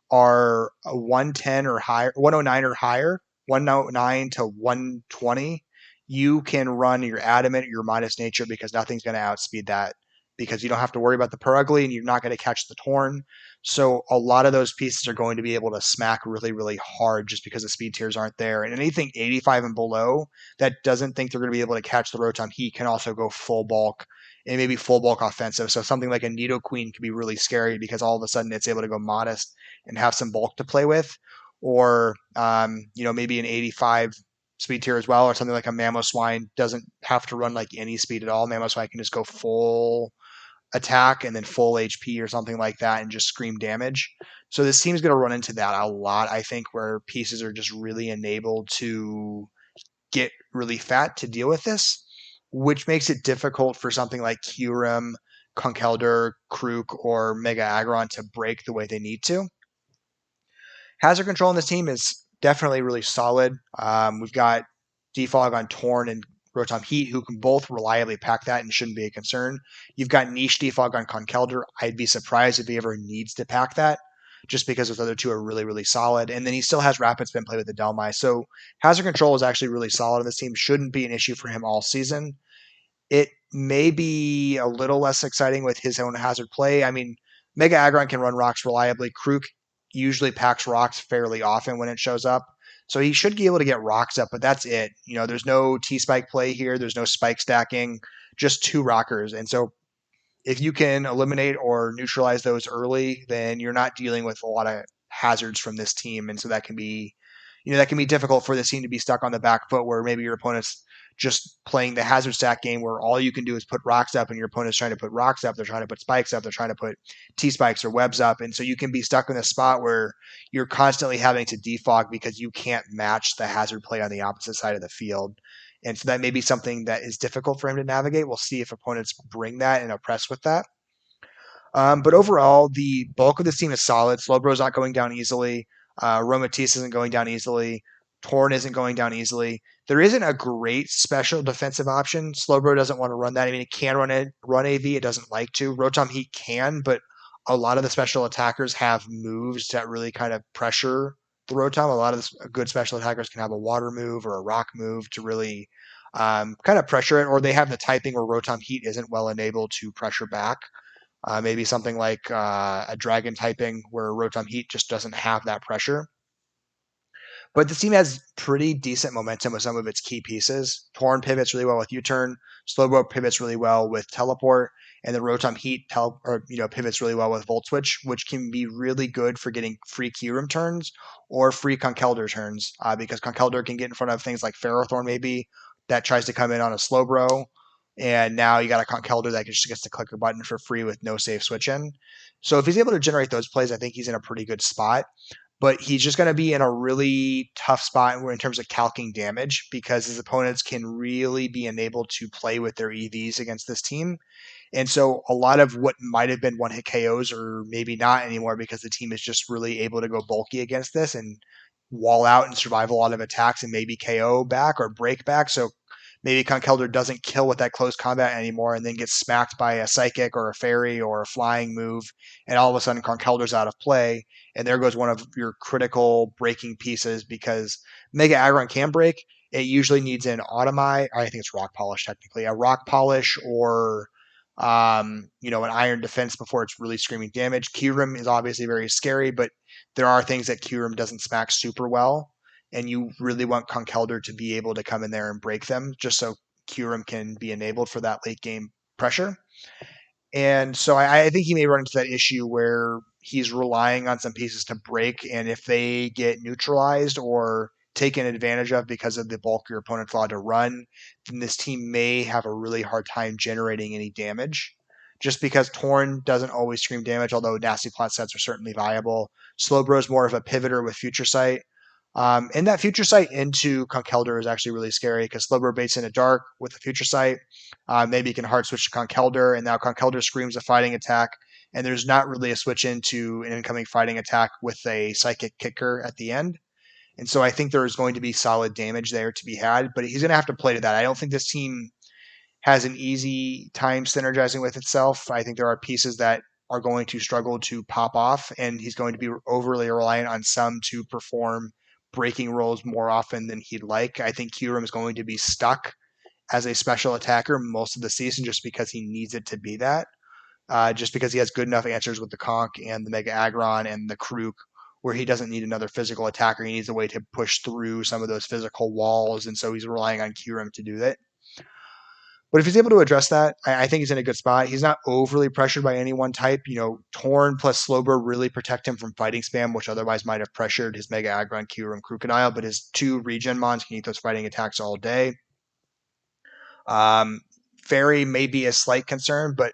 are a 110 or higher, 109 or higher, 109 to 120, you can run your Adamant, your Minus Nature, because nothing's going to outspeed that, because you don't have to worry about the Purugly and you're not going to catch the Torn. So a lot of those pieces are going to be able to smack really, really hard just because the speed tiers aren't there. And anything 85 and below that doesn't think they're going to be able to catch the Rotom Heat can also go full bulk and maybe full bulk offensive. So something like a Nidoqueen can be really scary because all of a sudden it's able to go modest and have some bulk to play with. Or, maybe an 85 speed tier as well, or something like a Mamoswine doesn't have to run like any speed at all. Mamoswine can just go full attack and then full HP or something like that and just scream damage. So this team's going to run into that a lot, I think, where pieces are just really enabled to get really fat to deal with this, which makes it difficult for something like Kyurem, Conkeldurr, Krook, or Mega Aggron to break the way they need to. Hazard control on this team is definitely really solid. We've got Defog on Torn and Rotom Heat, who can both reliably pack that and shouldn't be a concern. You've got Niche Defog on Conkeldurr. I'd be surprised if he ever needs to pack that, just because those other two are really, really solid. And then he still has Rapid Spin play with the Dhelmise. So hazard control is actually really solid on this team. Shouldn't be an issue for him all season. It may be a little less exciting with his own hazard play. I mean, Mega Aggron can run rocks reliably. Krook usually packs rocks fairly often when it shows up. So he should be able to get rocks up, but that's it. There's no T-Spike play here. There's no spike stacking, just two rockers. And so if you can eliminate or neutralize those early, then you're not dealing with a lot of hazards from this team. And so that can be difficult for this team to be stuck on the back foot where maybe your opponent's just playing the hazard stack game where all you can do is put rocks up and your opponent's trying to put rocks up, they're trying to put spikes up, they're trying to put T-spikes or webs up. And so you can be stuck in a spot where you're constantly having to defog because you can't match the hazard play on the opposite side of the field. And so that may be something that is difficult for him to navigate. We'll see if opponents bring that and oppress with that. But overall, the bulk of this team is solid. Slowbro's not going down easily. Aromatisse isn't going down easily. Torn isn't going down easily. There isn't a great special defensive option. Slowbro doesn't want to run that. I mean, it can run AV. It doesn't like to. Rotom Heat can, but a lot of the special attackers have moves that really kind of pressure the Rotom. A lot of good special attackers can have a water move or a rock move to really kind of pressure it, or they have the typing where Rotom Heat isn't well enabled to pressure back. Maybe something like a Dragon typing where Rotom Heat just doesn't have that pressure. But the team has pretty decent momentum with some of its key pieces. Torn pivots really well with U-turn. Slowbro pivots really well with teleport, and the Rotom Heat pivots really well with Volt Switch, which can be really good for getting free Kyurem turns or free Conkeldurr turns, because Conkeldurr can get in front of things like Ferrothorn maybe that tries to come in on a Slowbro, and now you got a Conkeldurr that just gets to click a button for free with no safe switch in. So if he's able to generate those plays, I think he's in a pretty good spot. But he's just going to be in a really tough spot in terms of calcing damage because his opponents can really be enabled to play with their EVs against this team. And so a lot of what might have been one-hit KOs or maybe not anymore because the team is just really able to go bulky against this and wall out and survive a lot of attacks and maybe KO back or break back. So maybe Conkeldurr doesn't kill with that close combat anymore and then gets smacked by a Psychic or a Fairy or a Flying move, and all of a sudden Conkeldurr's out of play, and there goes one of your critical breaking pieces because Mega Aggron can break. It usually needs an Automite, I think it's Rock Polish technically, a Rock Polish or an iron defense before it's really screaming damage. Kyurem is obviously very scary, but there are things that Kyurem doesn't smack super well, and you really want Conkeldurr to be able to come in there and break them just so Kyurem can be enabled for that late game pressure. And so I think he may run into that issue where he's relying on some pieces to break, and if they get neutralized or taken advantage of because of the bulk your opponent's allowed to run, then this team may have a really hard time generating any damage. Just because Torn doesn't always scream damage, although nasty plot sets are certainly viable. Slowbro is more of a pivoter with Future Sight. And that Future Sight into Conkeldurr is actually really scary because Slowbro baits in a dark with the Future Sight. Maybe you can hard switch to Conkeldurr, and now Conkeldurr screams a fighting attack, and there's not really a switch into an incoming fighting attack with a psychic kicker at the end. And so I think there's going to be solid damage there to be had, but he's going to have to play to that. I don't think this team has an easy time synergizing with itself. I think there are pieces that are going to struggle to pop off, and he's going to be overly reliant on some to perform breaking roles more often than he'd like. I think Kyurem is going to be stuck as a special attacker most of the season just because he needs it to be that. Just because he has good enough answers with the Conk and the Mega Aggron and the Krook, where he doesn't need another physical attacker. He needs a way to push through some of those physical walls, and so he's relying on Kyurem to do that. But if he's able to address that, I think he's in a good spot. He's not overly pressured by any one type. Torn plus Slowbro really protect him from fighting spam, which otherwise might have pressured his Mega Aggron, Kyurem, Crocodile, but his two regen mons can eat those fighting attacks all day. Fairy may be a slight concern, but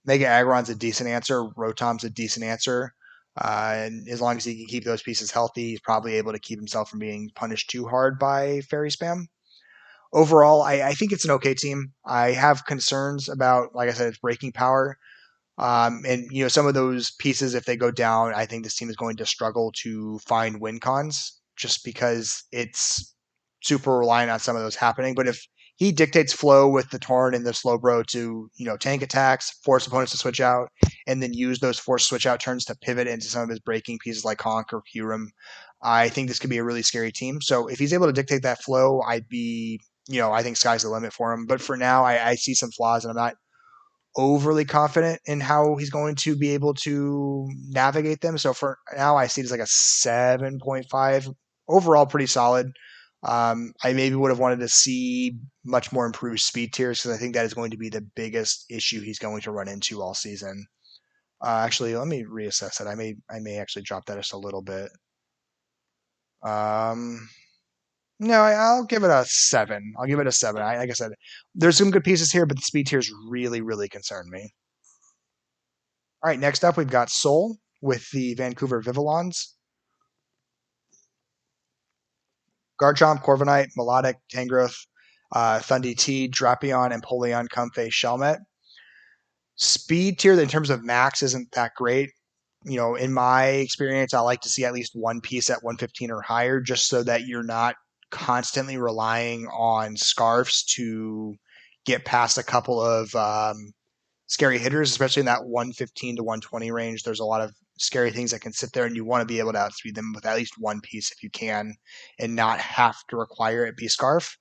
Mega Aggron's a decent answer. Rotom's a decent answer. And as long as he can keep those pieces healthy, he's probably able to keep himself from being punished too hard by Fairy spam. Overall, I think it's an okay team. I have concerns about, like I said, its breaking power. And some of those pieces, if they go down, I think this team is going to struggle to find win cons just because it's super reliant on some of those happening. But if he dictates flow with the Torn and the Slowbro to, tank attacks, force opponents to switch out, and then use those force switch out turns to pivot into some of his breaking pieces like Honk or Kyurem, I think this could be a really scary team. So if he's able to dictate that flow, I think sky's the limit for him. But for now, I see some flaws, and I'm not overly confident in how he's going to be able to navigate them. So for now, I see it as like a 7.5. Overall, pretty solid. I maybe would have wanted to see much more improved speed tiers because I think that is going to be the biggest issue he's going to run into all season. Actually, let me reassess it. I may actually drop that just a little bit. No, I'll give it a 7. I'll give it a 7. Like I said, there's some good pieces here, but the speed tiers really, really concern me. All right, next up we've got Soul with the Vancouver Vivillons. Garchomp, Corviknight, Melodic, Tangrowth, Thundi T, Drapion, Empoleon, Comfey, Shelmet. Speed tier in terms of max isn't that great. In my experience, I like to see at least one piece at 115 or higher just so that you're not constantly relying on scarfs to get past a couple of scary hitters, especially in that 115 to 120 range. There's a lot of scary things that can sit there, and you want to be able to outspeed them with at least one piece if you can and not have to require it be scarf.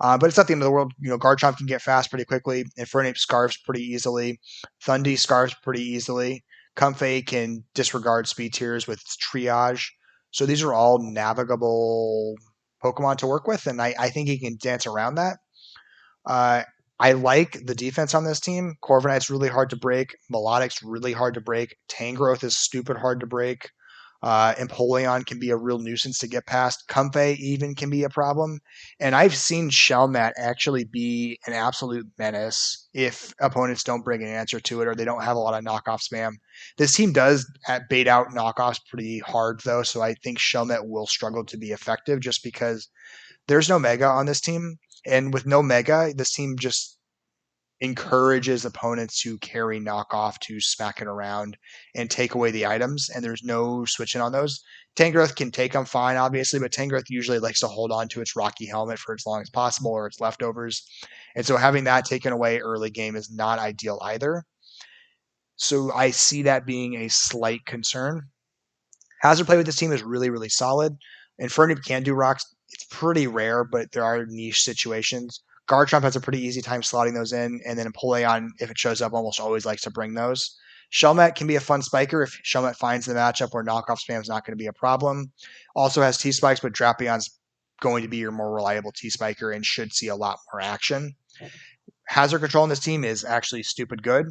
But it's not the end of the world. Garchomp can get fast pretty quickly. Infernape scarves pretty easily. Thundi scarves pretty easily. Comfey can disregard speed tiers with its triage. So these are all navigable Pokemon to work with, and I think he can dance around that. I like the defense on this team. Corviknight's really hard to break. Melodic's really hard to break. Tangrowth is stupid hard to break. Empoleon can be a real nuisance to get past. Comfey even can be a problem. And I've seen Shelmet actually be an absolute menace if opponents don't bring an answer to it or they don't have a lot of knockoff spam. This team does bait out knockoffs pretty hard, though, so I think Shelmet will struggle to be effective just because there's no Mega on this team. And with no Mega, this team just encourages opponents to carry knockoff to smack it around and take away the items, and there's no switching on those. Tangrowth can take them fine, obviously, but Tangrowth usually likes to hold on to its Rocky Helmet for as long as possible or its leftovers. And so having that taken away early game is not ideal either. So I see that being a slight concern. Hazard play with this team is really, really solid. Infernape can do rocks. It's pretty rare, but there are niche situations. Garchomp has a pretty easy time slotting those in, and then Empoleon, if it shows up, almost always likes to bring those. Shelmet can be a fun spiker if Shelmet finds the matchup where knockoff spam is not going to be a problem. Also has T-Spikes, but Drapions going to be your more reliable T-Spiker and should see a lot more action. Hazard control on this team is actually stupid good.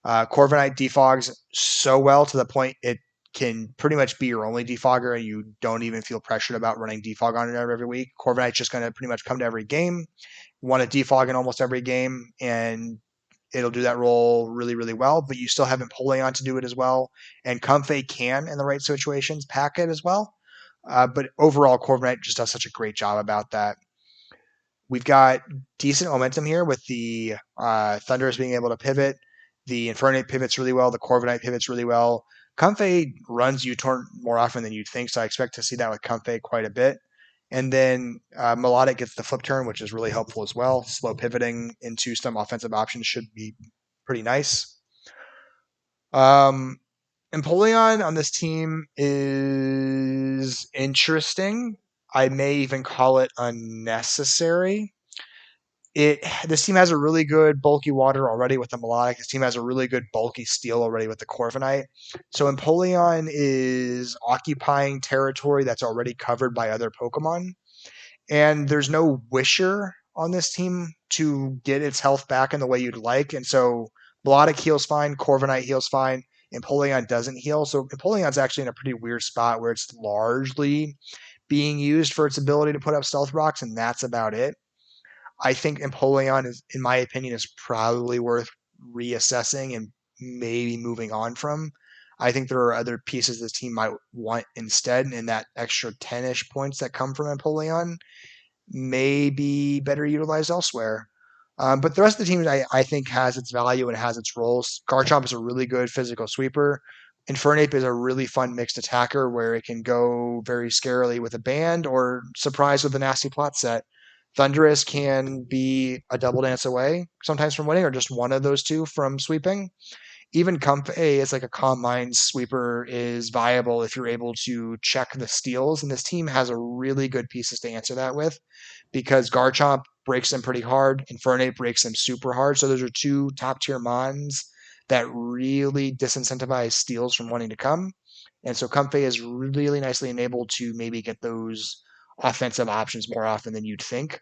Corviknight defogs so well to the point it can pretty much be your only defogger, and you don't even feel pressured about running defog on it every week. Corviknight's just going to pretty much come to every game, want to defog in almost every game, and it'll do that role really, really well. But you still have Empoleon to do it as well, and Comfey can, in the right situations, pack it as well. But overall, Corviknight just does such a great job about that. We've got decent momentum here with the Thundurus being able to pivot. The Infernape pivots really well. The Corviknight pivots really well. Comfey runs U-turn more often than you'd think, so I expect to see that with Comfey quite a bit. And then Melodic gets the flip turn, which is really helpful as well. Slow pivoting into some offensive options should be pretty nice. Empoleon on this team is interesting. I may even call it unnecessary. This team has a really good bulky water already with the Melodic. This team has a really good bulky steel already with the Corviknight. So Empoleon is occupying territory that's already covered by other Pokemon. And there's no Wisher on this team to get its health back in the way you'd like. And so Melodic heals fine, Corviknight heals fine, Empoleon doesn't heal. So Empoleon's actually in a pretty weird spot where it's largely being used for its ability to put up Stealth Rocks, and that's about it. I think Empoleon is, in my opinion, is probably worth reassessing and maybe moving on from. I think there are other pieces this team might want instead, and that extra 10-ish points that come from Empoleon may be better utilized elsewhere. But the rest of the team, I think, has its value and has its roles. Garchomp is a really good physical sweeper. Infernape is a really fun mixed attacker where it can go very scarily with a band or surprise with a nasty plot set. Thundurus can be a double dance away sometimes from winning, or just one of those two from sweeping. Even Comfey as like a Calm Mind sweeper is viable if you're able to check the steals, and this team has a really good pieces to answer that with, because Garchomp breaks them pretty hard, Infernape breaks them super hard. So those are two top tier mons that really disincentivize steals from wanting to come. And so Comfey is really nicely enabled to maybe get those offensive options more often than you'd think.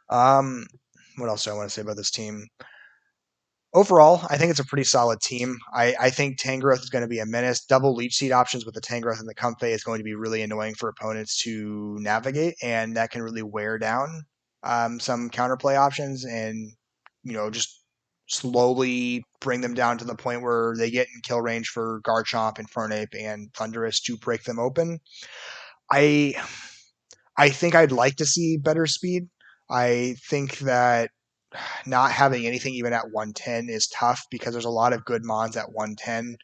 What else do I want to say about this team? Overall, I think it's a pretty solid team. I think Tangrowth is going to be a menace. Double Leech Seed options with the Tangrowth and the Comfey is going to be really annoying for opponents to navigate, and that can really wear down some counterplay options and, just slowly bring them down to the point where they get in kill range for Garchomp, Infernape, and Thundurus to break them open. I think I'd like to see better speed. I think that not having anything even at 110 is tough because there's a lot of good mons at 110,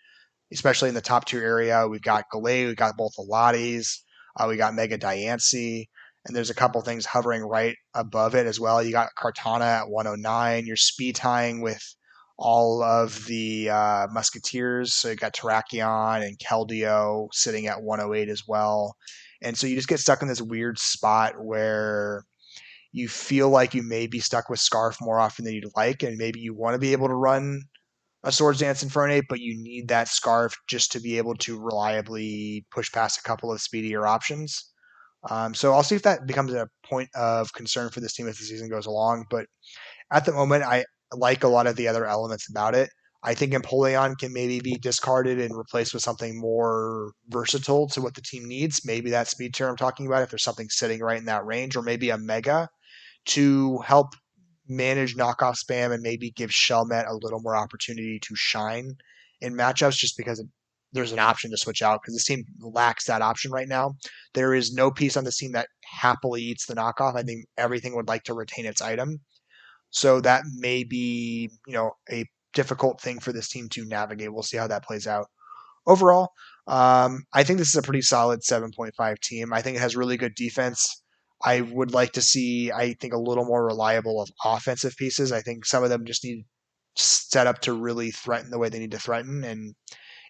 especially in the top tier area. We've got Galay, we've got both Elates, we got Mega Diancie, and there's a couple things hovering right above it as well. You got Kartana at 109. You're speed tying with all of the Musketeers. So you got Terrakion and Keldeo sitting at 108 as well. And so you just get stuck in this weird spot where you feel like you may be stuck with Scarf more often than you'd like, and maybe you want to be able to run a Swords Dance Infernape, but you need that Scarf just to be able to reliably push past a couple of speedier options. So I'll see if that becomes a point of concern for this team as the season goes along. But at the moment, I like a lot of the other elements about it. I think Empoleon can maybe be discarded and replaced with something more versatile to what the team needs. Maybe that speed tier I'm talking about, if there's something sitting right in that range, or maybe a Mega to help manage knockoff spam and maybe give Shelmet a little more opportunity to shine in matchups just because there's an option to switch out, because this team lacks that option right now. There is no piece on this team that happily eats the knockoff. I think everything would like to retain its item. So that may be, a difficult thing for this team to navigate. We'll see how that plays out. Overall, I think this is a pretty solid 7.5 team. I think it has really good defense. I would like to see, I think, a little more reliable of offensive pieces. I think some of them just need set up to really threaten the way they need to threaten. And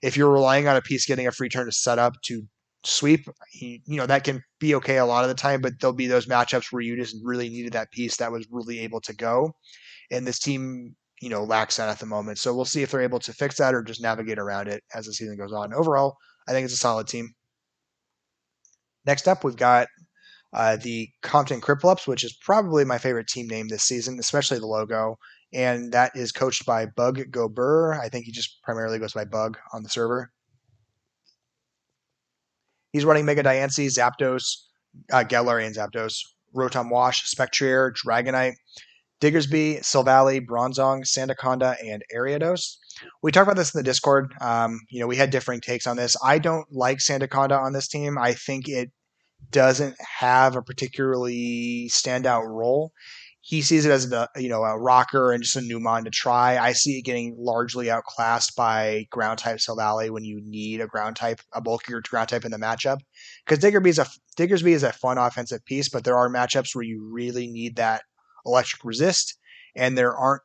if you're relying on a piece getting a free turn to set up to sweep, that can be okay a lot of the time, but there'll be those matchups where you just really needed that piece that was really able to go. And this team, lacks that at the moment. So we'll see if they're able to fix that or just navigate around it as the season goes on. Overall, I think it's a solid team. Next up, we've got the Compton Cripplups, which is probably my favorite team name this season, especially the logo. And that is coached by BugGoBrr. I think he just primarily goes by Bug on the server. He's running Mega Diancie, Zapdos, Galarian Zapdos, Rotom Wash, Spectrier, Dragonite, Diggersby, Silvally, Bronzong, Sandaconda, and Ariados. We talked about this in the Discord. We had differing takes on this. I don't like Sandaconda on this team. I think it doesn't have a particularly standout role. He sees it as a rocker and just a new mon to try. I see it getting largely outclassed by ground type Silvally when you need a bulkier ground type in the matchup. Because Diggersby is a fun offensive piece, but there are matchups where you really need that electric resist, and there aren't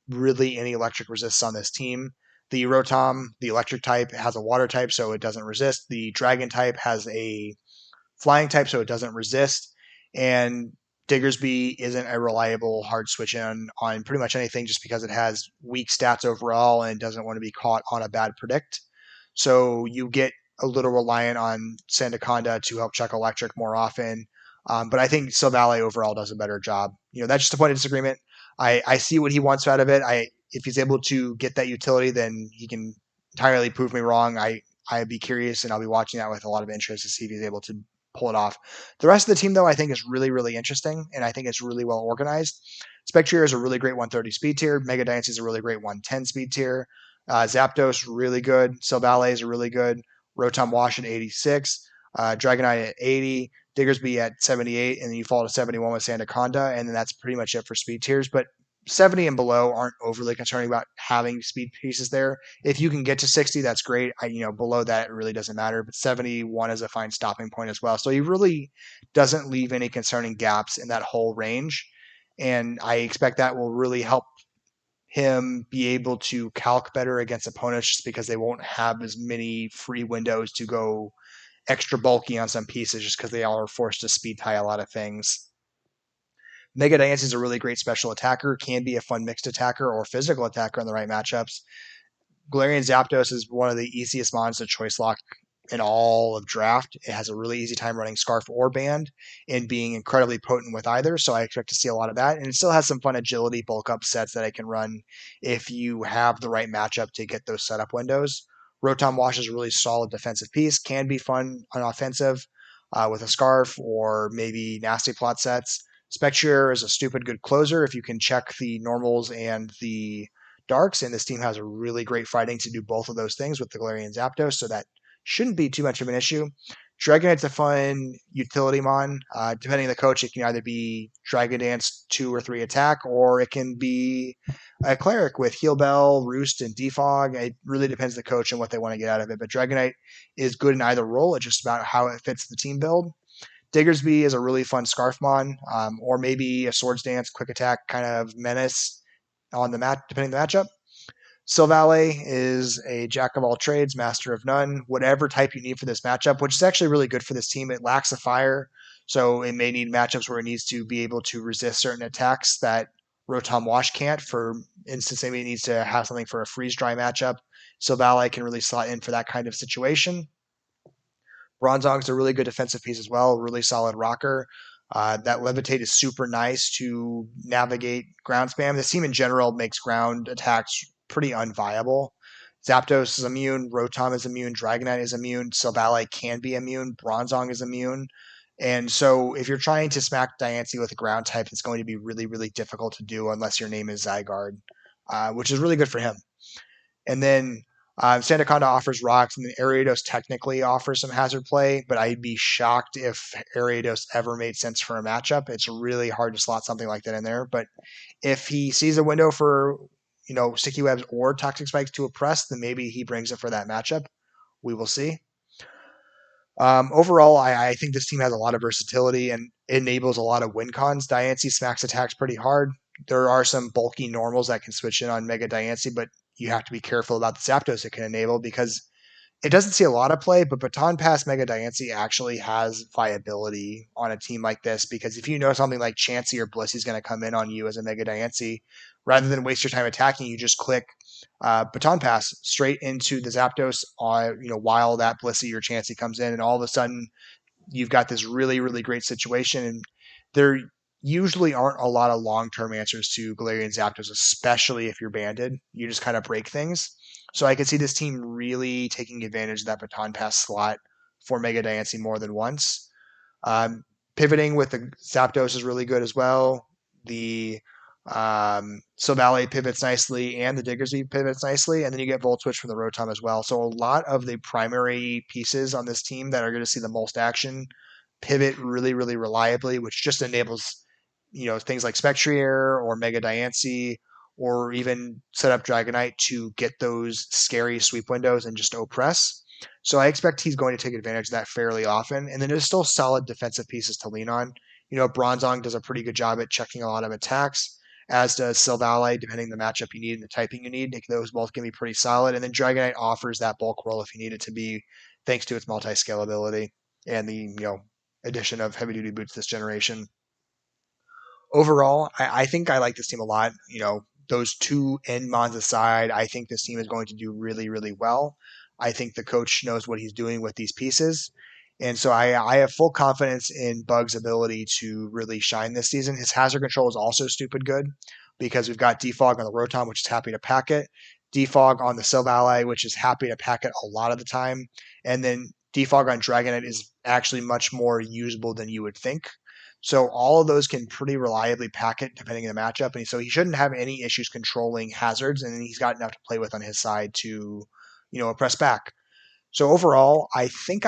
really any electric resists on this team. The Rotom, the electric type, has a water type, so it doesn't resist. The Dragon type has a flying type, so it doesn't resist. And Diggersby isn't a reliable hard switch in on pretty much anything just because it has weak stats overall and doesn't want to be caught on a bad predict. So you get a little reliant on Sandaconda to help check electric more often. But I think Silvally overall does a better job. That's just a point of disagreement. I see what he wants out of it. If he's able to get that utility, then he can entirely prove me wrong. I'd be curious, and I'll be watching that with a lot of interest to see if he's able to pull it off. The rest of the team, though, I think is really, really interesting, and I think it's really well organized. Spectrier is a really great 130 speed tier. Mega Diancie is a really great 110 speed tier. Zapdos, really good. Silvally is really good. Rotom Wash at 86. Dragonite at 80. Diggersby at 78. And then you fall to 71 with Sandaconda. And then that's pretty much it for speed tiers. But 70 and below aren't overly concerning about having speed pieces there. If you can get to 60, that's great. Below that, it really doesn't matter. But 71 is a fine stopping point as well. So he really doesn't leave any concerning gaps in that whole range. And I expect that will really help him be able to calc better against opponents just because they won't have as many free windows to go extra bulky on some pieces just because they all are forced to speed tie a lot of things. Mega Diancie is a really great special attacker, can be a fun mixed attacker or physical attacker in the right matchups. Galarian Zapdos is one of the easiest mons to choice lock in all of draft. It has a really easy time running Scarf or Band and being incredibly potent with either, so I expect to see a lot of that. And it still has some fun agility bulk up sets that I can run if you have the right matchup to get those setup windows. Rotom Wash is a really solid defensive piece, can be fun on offensive with a Scarf or maybe nasty plot sets. Spectrier is a stupid good closer if you can check the normals and the darks, and this team has a really great fighting to do both of those things with the Galarian Zapdos, so that shouldn't be too much of an issue. Dragonite's a fun utility mon. Depending on the coach, it can either be Dragon Dance 2 or 3 attack, or it can be a cleric with Heal Bell, Roost, and Defog. It really depends on the coach and what they want to get out of it. But Dragonite is good in either role. It's just about how it fits the team build. Diggersby is a really fun Scarfmon, or maybe a Swords Dance, quick attack kind of menace on the mat, depending on the matchup. Silvally is a jack of all trades, master of none, whatever type you need for this matchup, which is actually really good for this team. It lacks a fire, so it may need matchups where it needs to be able to resist certain attacks that Rotom Wash can't. For instance, maybe it needs to have something for a freeze dry matchup. Silvally can really slot in for that kind of situation. Bronzong's a really good defensive piece as well, really solid rocker. That Levitate is super nice to navigate ground spam. This team in general makes ground attacks pretty unviable. Zapdos is immune, Rotom is immune, Dragonite is immune, Silvally can be immune, Bronzong is immune. And so if you're trying to smack Diancie with a ground type, it's going to be really, really difficult to do unless your name is Zygarde, which is really good for him. And then Sandaconda offers rocks, and then Ariados technically offers some hazard play, but I'd be shocked if Ariados ever made sense for a matchup. It's really hard to slot something like that in there. But if he sees a window for, Sticky Webs or Toxic Spikes to oppress, then maybe he brings it for that matchup. We will see. Overall, I think this team has a lot of versatility and enables a lot of win cons. Diancie smacks attacks pretty hard. There are some bulky normals that can switch in on Mega Diancie, but you have to be careful about the Zapdos it can enable because It doesn't see a lot of play, but Baton Pass Mega Diancie actually has viability on a team like this because if you know something like Chansey or Blissey's going to come in on you as a Mega Diancie, rather than waste your time attacking, you just click Baton Pass straight into the Zapdos while that Blissey or Chansey comes in, and all of a sudden you've got this really, really great situation. And there usually aren't a lot of long-term answers to Galarian Zapdos, especially if you're banded. You just kind of break things. So I could see this team really taking advantage of that baton pass slot for Mega Diancie more than once. Pivoting with the Zapdos is really good as well. The Silvally pivots nicely, and the Diggersby pivots nicely, and then you get Volt Switch from the Rotom as well. So a lot of the primary pieces on this team that are going to see the most action pivot really, really reliably, which just enables things like Spectrier or Mega Diancie or even set up Dragonite to get those scary sweep windows and just oppress. So I expect he's going to take advantage of that fairly often. And then there's still solid defensive pieces to lean on. Bronzong does a pretty good job at checking a lot of attacks, as does Silvally, depending on the matchup you need and the typing you need. Those both can be pretty solid. And then Dragonite offers that bulk roll if you need it to be, thanks to its multi-scalability and the addition of heavy duty boots this generation. Overall, I think I like this team a lot. Those two end mons aside, I think this team is going to do really, really well. I think the coach knows what he's doing with these pieces. And so I have full confidence in Bug's ability to really shine this season. His hazard control is also stupid good because we've got Defog on the Rotom, which is happy to pack it. Defog on the Silvally, which is happy to pack it a lot of the time. And then Defog on Dragonite is actually much more usable than you would think. So all of those can pretty reliably pack it depending on the matchup. And so he shouldn't have any issues controlling hazards, and he's got enough to play with on his side to, oppress back. So overall, I think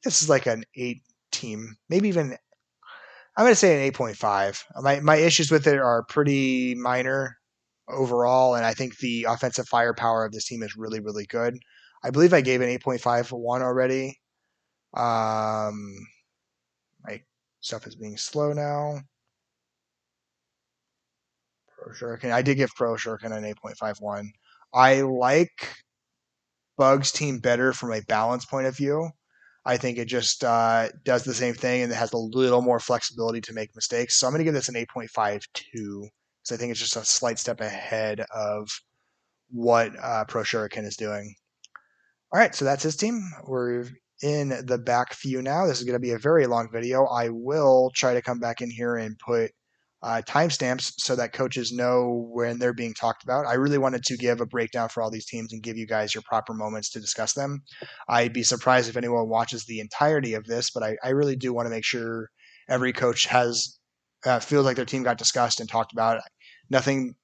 this is like an 8 team, maybe even, I'm gonna say an 8.5. My issues with it are pretty minor overall, and I think the offensive firepower of this team is really, really good. I believe I gave an 8.5 for one already. My stuff is being slow now. ProShuriken. I did give ProShuriken an 8.51. I like Bug's team better from a balance point of view. I think it just does the same thing and it has a little more flexibility to make mistakes. So I'm going to give this an 8.52 because I think it's just a slight step ahead of what ProShuriken is doing. All right, so that's his team. We're in the back few now. This is going to be a very long video. I will try to come back in here and put timestamps so that coaches know when they're being talked about. I really wanted to give a breakdown for all these teams and give you guys your proper moments to discuss them. I'd be surprised if anyone watches the entirety of this, but I really do want to make sure every coach has feels like their team got discussed and talked about. Nothing,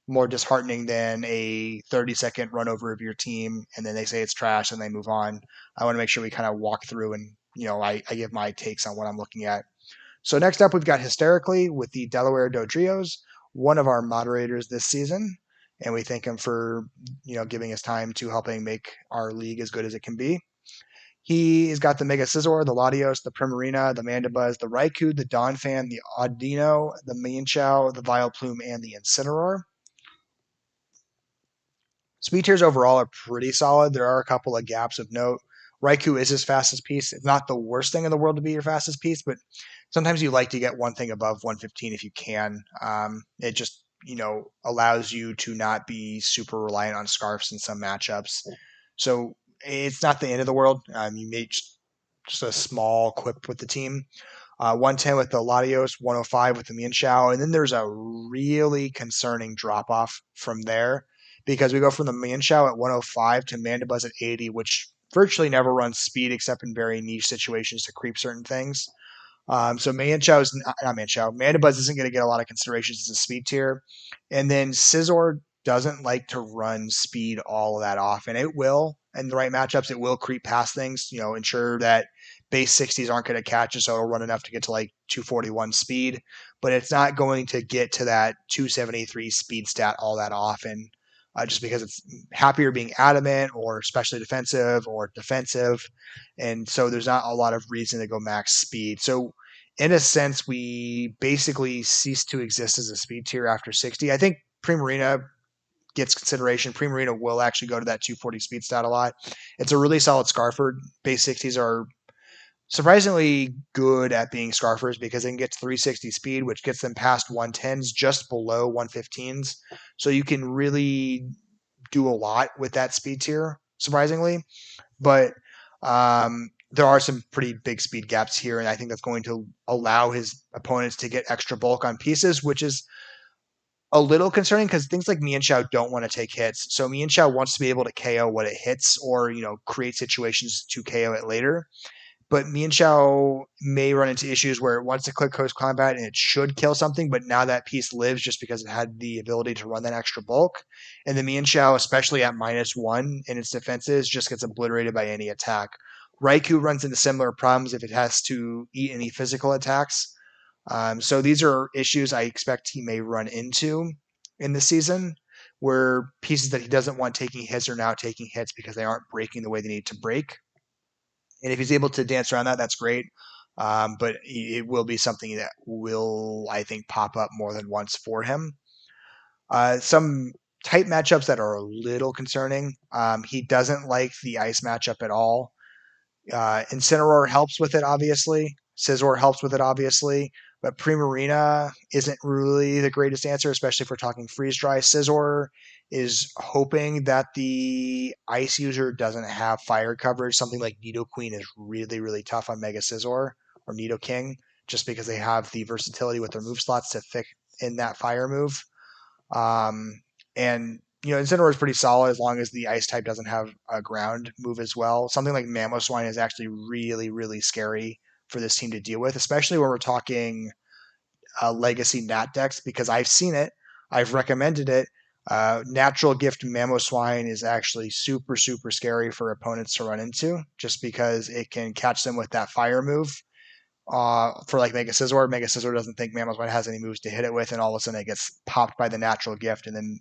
more disheartening than a 30-second run over of your team and then they say it's trash and they move on. I want to make sure we kind of walk through and, I give my takes on what I'm looking at. So next up, we've got Hysterikally with the Delaware Dodrios, one of our moderators this season. And we thank him for, giving his time to helping make our league as good as it can be. He has got the Mega Scizor, the Latios, the Primarina, the Mandibuzz, the Raikou, the Donphan, the Audino, the Mienshao, the Vileplume, and the Incineroar. Speed tiers overall are pretty solid. There are a couple of gaps of note. Raikou is his fastest piece. It's not the worst thing in the world to be your fastest piece, but sometimes you like to get one thing above 115 if you can. It just, allows you to not be super reliant on scarfs in some matchups. So it's not the end of the world. You made just a small quip with the team. 110 with the Latios, 105 with the Mienshao, and then there's a really concerning drop off from there because we go from the Mienshao at 105 to Mandibuzz at 80, which virtually never runs speed except in very niche situations to creep certain things. So Mandibuzz isn't going to get a lot of considerations as a speed tier. And then Scizor doesn't like to run speed all that often. It will, in the right matchups, it will creep past things, ensure that base 60s aren't going to catch it, so it'll run enough to get to like 241 speed, but it's not going to get to that 273 speed stat all that often, just because it's happier being adamant or especially defensive or defensive. And so there's not a lot of reason to go max speed. So in a sense, we basically cease to exist as a speed tier after 60. I think Primarina gets consideration. Primarina will actually go to that 240 speed stat a lot. It's a really solid Scarfer. Base 60s are surprisingly good at being Scarfers because they can get to 360 speed, which gets them past 110s, just below 115s. So you can really do a lot with that speed tier, surprisingly. But there are some pretty big speed gaps here, and I think that's going to allow his opponents to get extra bulk on pieces, which is a little concerning because things like Mienshao don't want to take hits. So Mienshao wants to be able to KO what it hits or, create situations to KO it later. But Mienshao may run into issues where it wants to click close combat and it should kill something, but now that piece lives just because it had the ability to run that extra bulk. And the Mienshao, especially at -1 in its defenses, just gets obliterated by any attack. Raikou runs into similar problems if it has to eat any physical attacks. So these are issues I expect he may run into in the season, where pieces that he doesn't want taking hits are now taking hits because they aren't breaking the way they need to break. And if he's able to dance around that, that's great. But it will be something that will, I think, pop up more than once for him. Some type matchups that are a little concerning. He doesn't like the ice matchup at all. Incineroar helps with it, obviously. Scizor helps with it, obviously. But Primarina isn't really the greatest answer, especially if we're talking freeze dry. Scizor is hoping that the ice user doesn't have fire coverage. Something like Nidoqueen is really, really tough on Mega Scizor or Nidoking, just because they have the versatility with their move slots to fit in that fire move. And Incineroar is pretty solid as long as the ice type doesn't have a ground move as well. Something like Mamoswine is actually really, really scary for this team to deal with, especially when we're talking legacy Nat decks, because I've seen it, I've recommended it. Natural Gift Mamoswine is actually super, super scary for opponents to run into, just because it can catch them with that fire move. For like Mega Scizor. Mega Scizor doesn't think Mamoswine has any moves to hit it with, and all of a sudden it gets popped by the natural gift, and then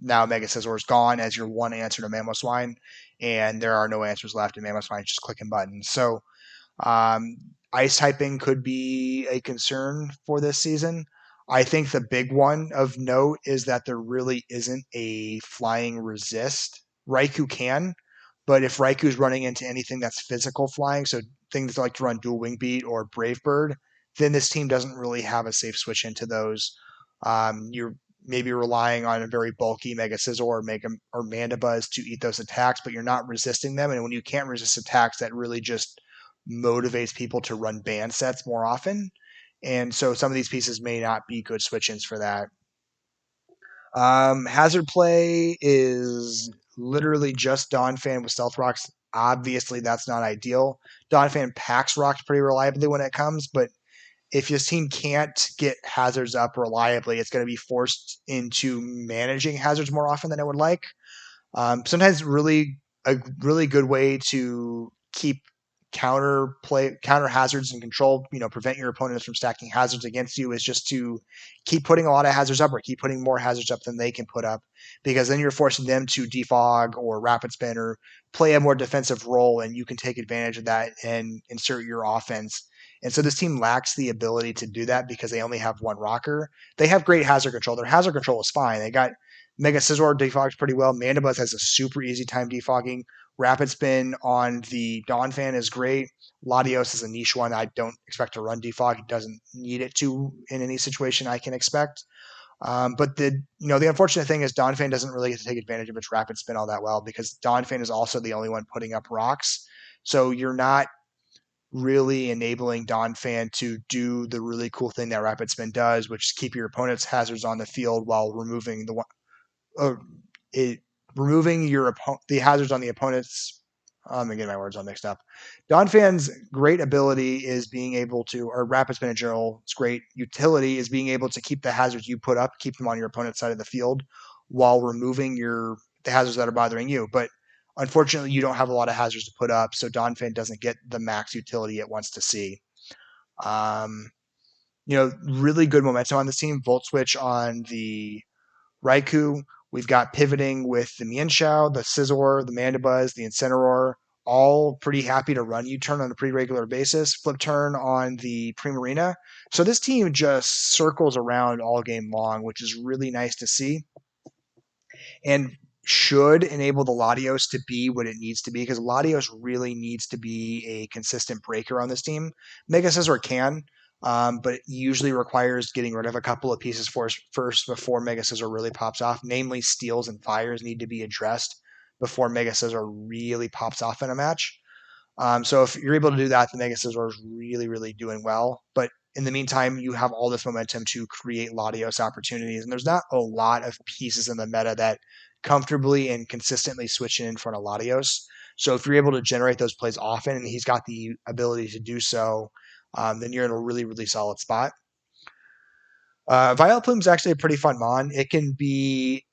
now Mega Scizor is gone as your one answer to Mamoswine, and there are no answers left, and Mamoswine is just clicking buttons. So ice typing could be a concern for this season. I think the big one of note is that there really isn't a flying resist. Raikou can, but if Raikou's running into anything that's physical flying, so things like to run Dual Wing Beat or Brave Bird, then this team doesn't really have a safe switch into those. You're maybe relying on a very bulky Mega Scizor or Mandibuzz to eat those attacks, but you're not resisting them. And when you can't resist attacks, that really just motivates people to run band sets more often. And so some of these pieces may not be good switch-ins for that. Hazard play is literally just Donphan with Stealth Rocks. Obviously, that's not ideal. Donphan packs rocks pretty reliably when it comes, but if your team can't get hazards up reliably, it's going to be forced into managing hazards more often than it would like. Sometimes a really good way to keep counter hazards and control, prevent your opponents from stacking hazards against you is just to keep putting a lot of hazards up or keep putting more hazards up than they can put up, because then you're forcing them to defog or rapid spin or play a more defensive role, and you can take advantage of that and insert your offense. And so this team lacks the ability to do that because they only have one rocker. They have great hazard control. Their hazard control is fine. They got Mega Scizor defogs pretty well. Mandibuzz has a super easy time defogging. Rapid Spin on the Donphan is great. Latios is a niche one. I don't expect to run defog. It doesn't need it to in any situation I can expect. But the unfortunate thing is Donphan doesn't really get to take advantage of its Rapid Spin all that well, because Donphan is also the only one putting up rocks. So you're not really enabling Donphan to do the really cool thing that Rapid Spin does, which is keep your opponent's hazards on the field while removing the hazards on the opponent's. I'm getting my words all mixed up. Donphan's great ability is being able to, or Rapid Spin in general, its great utility is being able to keep the hazards you put up, keep them on your opponent's side of the field, while removing the hazards that are bothering you. But unfortunately, you don't have a lot of hazards to put up, so Donphan doesn't get the max utility it wants to see. Really good momentum on this team. Volt Switch on the Raikou. We've got pivoting with the Mienshao, the Scizor, the Mandibuzz, the Incineroar, all pretty happy to run U-turn on a pretty regular basis. Flip turn on the Primarina. So this team just circles around all game long, which is really nice to see. and should enable the Latios to be what it needs to be, because Latios really needs to be a consistent breaker on this team. Mega Scizor can, but it usually requires getting rid of a couple of pieces first before Mega Scizor really pops off. Namely, steals and fires need to be addressed before Mega Scizor really pops off in a match. So if you're able to do that, the Mega Scizor is really, really doing well. But in the meantime, you have all this momentum to create Latios opportunities, and there's not a lot of pieces in the meta that comfortably and consistently switch in front of Latios. So if you're able to generate those plays often, and he's got the ability to do so, then you're in a really, really solid spot. Vileplume is actually a pretty fun mon. It can be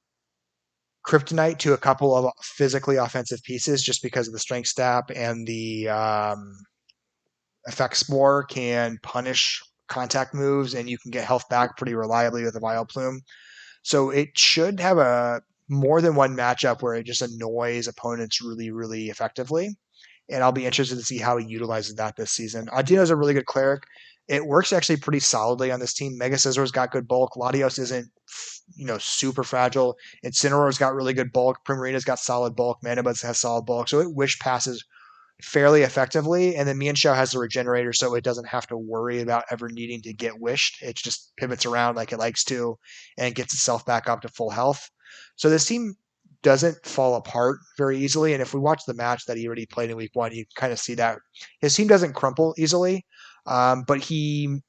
kryptonite to a couple of physically offensive pieces just because of the strength stat, and the effect spore can punish contact moves, and you can get health back pretty reliably with a Vileplume. So it should have a more than one matchup where it just annoys opponents really, really effectively. And I'll be interested to see how he utilizes that this season. Audino is a really good cleric. It works actually pretty solidly on this team. Mega Scizor's got good bulk. Latios isn't, super fragile. Incineroar's got really good bulk. Primarina's got solid bulk. Manabuds has solid bulk. So it wish passes fairly effectively. And then Mienshao has the regenerator, so it doesn't have to worry about ever needing to get wished. It just pivots around like it likes to and gets itself back up to full health. So this team doesn't fall apart very easily. And if we watch the match that he already played in week one, you kind of see that his team doesn't crumple easily. But he,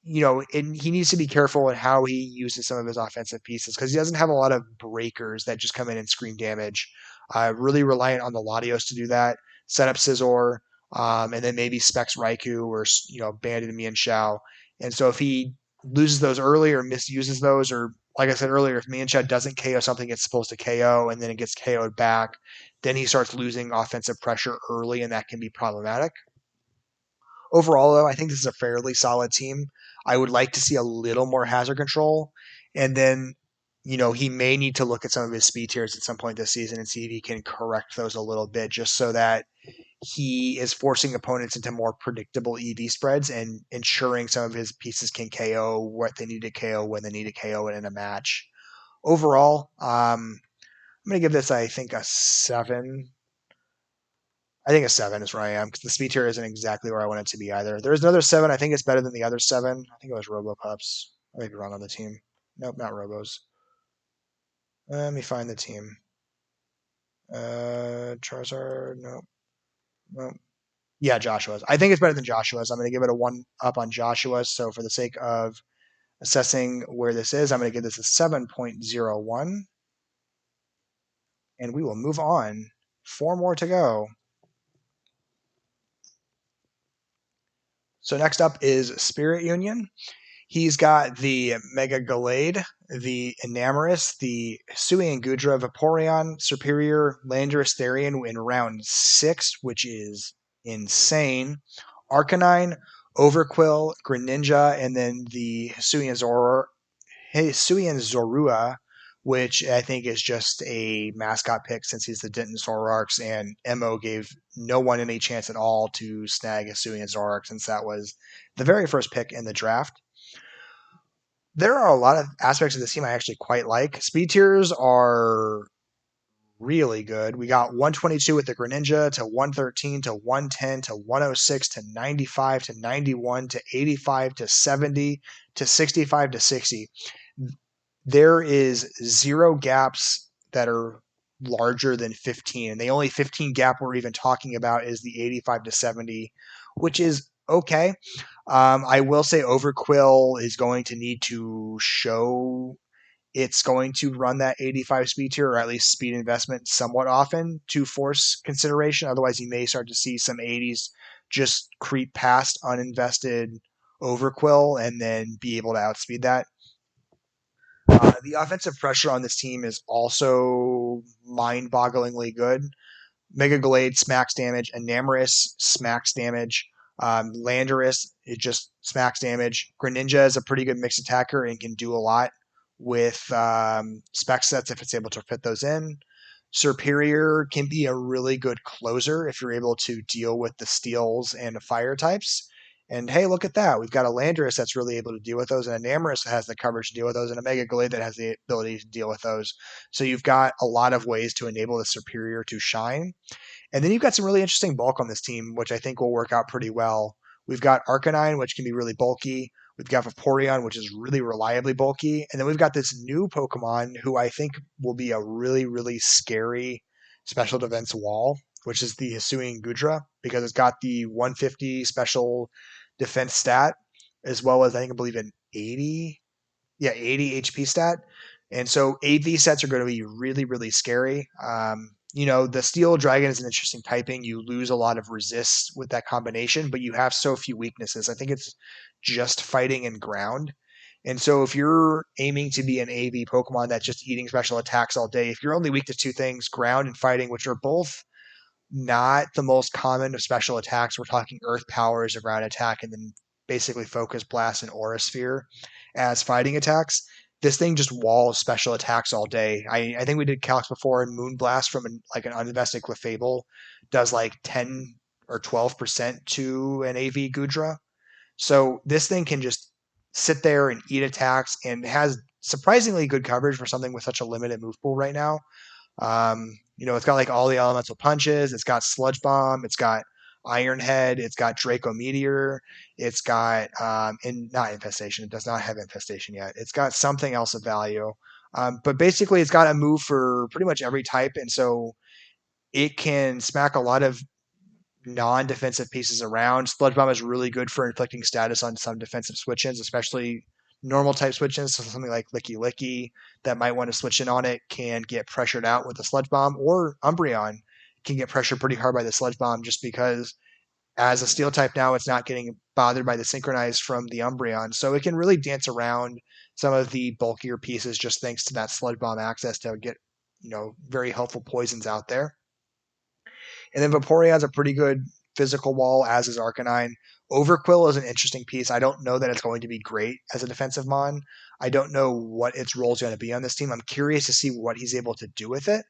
and he needs to be careful in how he uses some of his offensive pieces, because he doesn't have a lot of breakers that just come in and scream damage. Really reliant on the Latios to do that. Set up Scizor, and then maybe Specs Raikou or Bandit and Mienshao. And so if he loses those early or misuses those, or like I said earlier, if Mienshao doesn't KO something it's supposed to KO and then it gets KO'd back, then he starts losing offensive pressure early, and that can be problematic. Overall, though, I think this is a fairly solid team. I would like to see a little more hazard control, and then he may need to look at some of his speed tiers at some point this season and see if he can correct those a little bit, just so that he is forcing opponents into more predictable EV spreads and ensuring some of his pieces can KO what they need to KO when they need to KO it in a match. Overall, I'm going to give this, I think, a 7. I think a 7 is where I am, because the speed tier isn't exactly where I want it to be either. There's another 7. I think it's better than the other 7. I think it was Robopups. I may be wrong on the team. Nope, not Robos. Let me find the team. Charizard, nope. Nope. Yeah, Joshua's. I think it's better than Joshua's. I'm going to give it a 1 up on Joshua's. So for the sake of assessing where this is, I'm going to give this a 7.01. And we will move on. 4 more to go. So next up is SpiritUnion. He's got the Mega Gallade, the Enamorus, the Hisuian Gudra, Vaporeon, Superior, Landorus Therian in round 6, which is insane. Arcanine, Overquill, Greninja, and then the Hisuian Zorua, which I think is just a mascot pick since he's the Denton Zoroark, and Emmo gave no one any chance at all to snag Hisuian Zoroark since that was the very first pick in the draft. There are a lot of aspects of this team I actually quite like. Speed tiers are really good. We got 122 with the Greninja, to 113 to 110 to 106 to 95 to 91 to 85 to 70 to 65 to 60. There is 0 gaps that are larger than 15, and the only 15 gap we're even talking about is the 85 to 70, which is okay. I will say Overquill is going to need to show it's going to run that 85 speed tier, or at least speed investment somewhat often to force consideration. Otherwise, you may start to see some 80s just creep past uninvested Overquill and then be able to outspeed that. The offensive pressure on this team is also mind-bogglingly good. Mega Gallade smacks damage. Enamorus smacks damage. Landorus, it just smacks damage. Greninja is a pretty good mixed attacker and can do a lot with spec sets if it's able to fit those in. Superior can be a really good closer if you're able to deal with the steals and the fire types. And hey, look at that. We've got a Landorus that's really able to deal with those, and a Namorous that has the coverage to deal with those, and a Mega Glade that has the ability to deal with those. So you've got a lot of ways to enable the superior to shine. And then you've got some really interesting bulk on this team, which I think will work out pretty well. We've got Arcanine, which can be really bulky. We've got Vaporeon, which is really reliably bulky. And then we've got this new Pokemon who I think will be a really, really scary special defense wall, which is the Hisuian Gudra, because it's got the 150 special defense stat, as well as I believe an 80 HP stat. And so AV sets are going to be really, really scary. The Steel Dragon is an interesting typing. You lose a lot of resist with that combination, but you have so few weaknesses. I think it's just fighting and ground. And so if you're aiming to be an AV Pokemon that's just eating special attacks all day, if you're only weak to two things, ground and fighting, which are both not the most common of special attacks. We're talking Earth Power as a ground attack, and then basically Focus Blast and Aura Sphere as fighting attacks. This thing just walls special attacks all day. I think we did calcs before, and Moon Blast from an uninvested Clefable does like 10 or 12% to an AV Gudra. So this thing can just sit there and eat attacks and has surprisingly good coverage for something with such a limited move pool right now. It's got like all the elemental punches. It's got Sludge Bomb. It's got Iron Head. It's got Draco Meteor. It's got not Infestation. It does not have Infestation yet. It's got something else of value. But basically, it's got a move for pretty much every type, and so it can smack a lot of non-defensive pieces around. Sludge Bomb is really good for inflicting status on some defensive switch-ins, especially normal type switch-ins. So something like Licky Licky that might want to switch in on it can get pressured out with the Sludge Bomb, or Umbreon can get pressured pretty hard by the Sludge Bomb just because as a steel type now, it's not getting bothered by the synchronized from the Umbreon. So it can really dance around some of the bulkier pieces just thanks to that Sludge Bomb access to get, very helpful poisons out there. And then Vaporeon's a pretty good physical wall, as is Arcanine. Overquill is an interesting piece. I don't know that it's going to be great as a defensive mon. I don't know what its role is going to be on this team. I'm curious to see what he's able to do with it.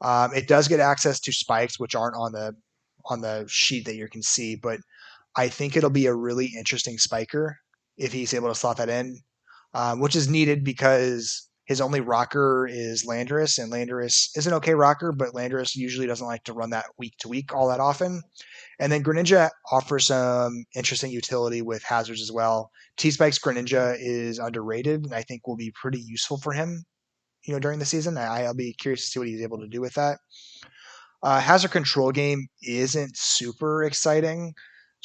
It does get access to spikes, which aren't on the sheet that you can see, but I think it'll be a really interesting spiker if he's able to slot that in, which is needed because his only rocker is Landorus, and Landorus is an okay rocker, but Landorus usually doesn't like to run that week to week all that often. And then Greninja offers some interesting utility with hazards as well. T-Spike's Greninja is underrated, and I think will be pretty useful for him, during the season. I'll be curious to see what he's able to do with that. Hazard control game isn't super exciting.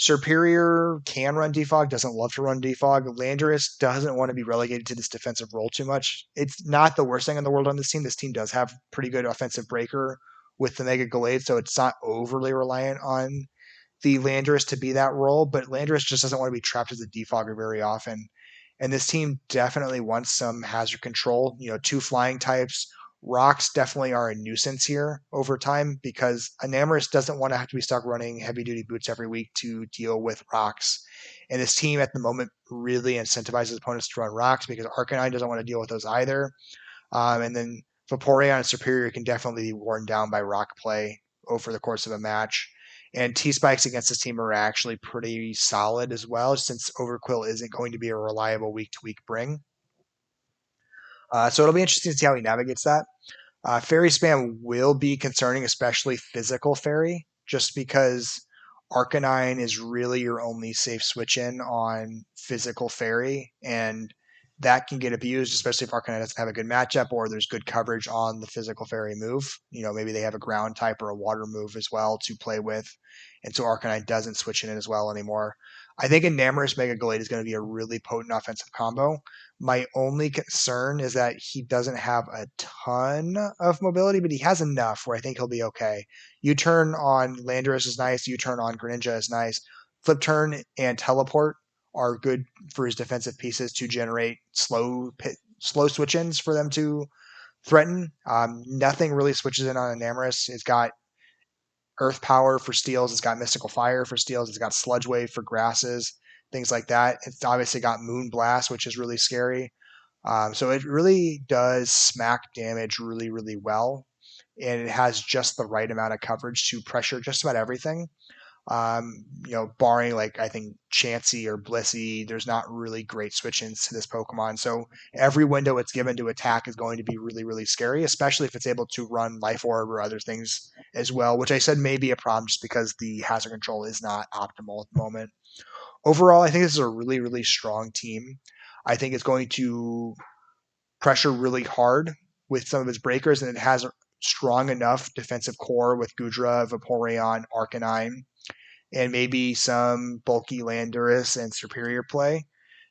Superior can run defog, doesn't love to run defog. Landorus doesn't want to be relegated to this defensive role too much. It's not the worst thing in the world on this team. This team does have pretty good offensive breaker with the Mega Gallade, so it's not overly reliant on the Landorus to be that role, but Landorus just doesn't want to be trapped as a defogger very often. And this team definitely wants some hazard control. Two flying types. Rocks definitely are a nuisance here over time because a Namorous doesn't want to have to be stuck running heavy duty boots every week to deal with rocks. And this team at the moment really incentivizes opponents to run rocks because Arcanine doesn't want to deal with those either. And then Vaporeon and Superior can definitely be worn down by rock play over the course of a match. And T-Spikes against this team are actually pretty solid as well, since Overquill isn't going to be a reliable week-to-week bring. So it'll be interesting to see how he navigates that. Fairy spam will be concerning, especially physical fairy, just because Arcanine is really your only safe switch in on physical fairy, and that can get abused, especially if Arcanine doesn't have a good matchup or there's good coverage on the physical fairy move. Maybe they have a ground type or a water move as well to play with, and so Arcanine doesn't switch in as well anymore. I think Enamorous Mega Gallade is going to be a really potent offensive combo. My only concern is that he doesn't have a ton of mobility, but he has enough where I think he'll be okay. U-turn on Landorus is nice. U-turn on Greninja is nice. Flip turn and teleport are good for his defensive pieces to generate slow switch-ins for them to threaten. Nothing really switches in on Enamorous. It's got Earth Power for steals. It's got Mystical Fire for steals. It's got Sludge Wave for grasses, things like that. It's obviously got Moon Blast, which is really scary. So it really does smack damage really, really well. And it has just the right amount of coverage to pressure just about everything. Barring like I think Chansey or Blissey, there's not really great switch-ins to this Pokemon. So every window it's given to attack is going to be really, really scary, especially if it's able to run Life Orb or other things as well, which I said may be a problem just because the hazard control is not optimal at the moment. Overall, I think this is a really, really strong team. I think it's going to pressure really hard with some of its breakers, and it has a strong enough defensive core with Gudra, Vaporeon, Arcanine, and maybe some bulky Landorus and Superior play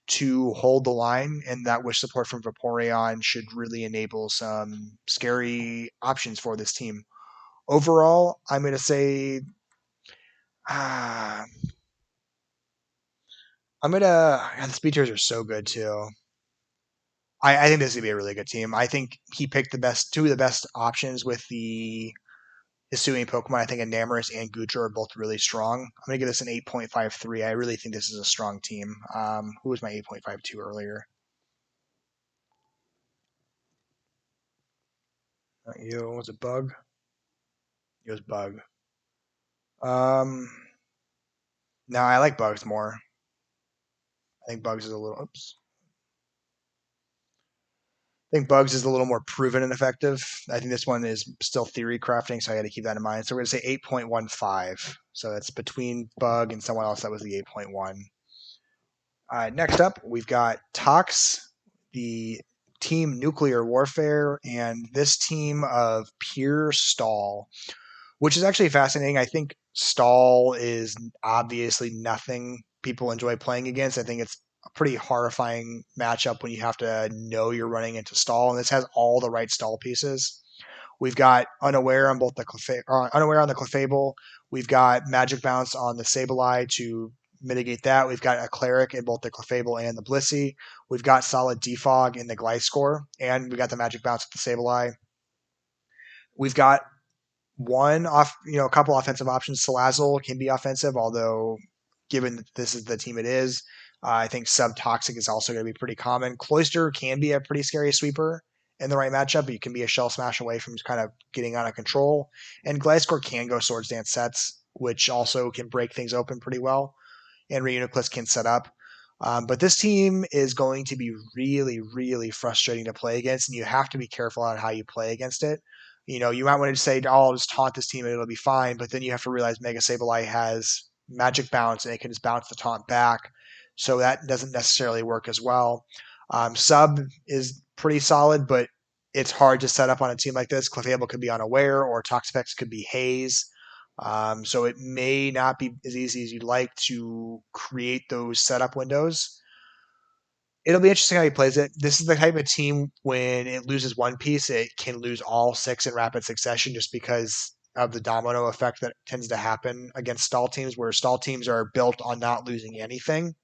to hold the line, and that wish support from Vaporeon should really enable some scary options for this team. Overall, I'm going to say the speed tiers are so good too. I think this would be a really good team. I think he picked two of the best options with the Hisuian Pokemon. I think Enamorus and Gutra are both really strong. I'm going to give this an 8.53. I really think this is a strong team. Who was my 8.52 earlier? Not you. Was it Bug? It was Bug. No, I like Bugs more. I think Bugs is a little. Oops. I think Bugs is a little more proven and effective. I think this one is still theory crafting, so I got to keep that in mind. So we're going to say 8.15. So that's between Bug and someone else that was the 8.1. Next up, we've got Tox, the team Nuclear Warfare, and this team of pure stall, which is actually fascinating. I think stall is obviously nothing people enjoy playing against. I think it's a pretty horrifying matchup when you have to know you're running into stall, and this has all the right stall pieces. We've got Unaware on both the Unaware on the Clefable. We've got Magic Bounce on the Sableye to mitigate that. We've got a Cleric in both the Clefable and the Blissey. We've got solid Defog in the Gliscor, and we got the Magic Bounce with the Sableye. We've got a couple offensive options. Salazzle can be offensive, although given that this is the team it is, I think Subtoxic is also going to be pretty common. Cloyster can be a pretty scary sweeper in the right matchup, but you can be a shell smash away from kind of getting out of control. And Gliscor can go Swords Dance sets, which also can break things open pretty well. And Reuniclus can set up. But this team is going to be really, really frustrating to play against, and you have to be careful on how you play against it. You might want to say, "Oh, I'll just taunt this team and it'll be fine," but then you have to realize Mega Sableye has Magic Bounce and it can just bounce the taunt back, so that doesn't necessarily work as well. Sub is pretty solid, but it's hard to set up on a team like this. Clefable could be unaware, or Toxapex could be Haze. So it may not be as easy as you'd like to create those setup windows. It'll be interesting how he plays it. This is the type of team when it loses one piece, it can lose all six in rapid succession just because of the domino effect that tends to happen against stall teams, where stall teams are built on not losing anything.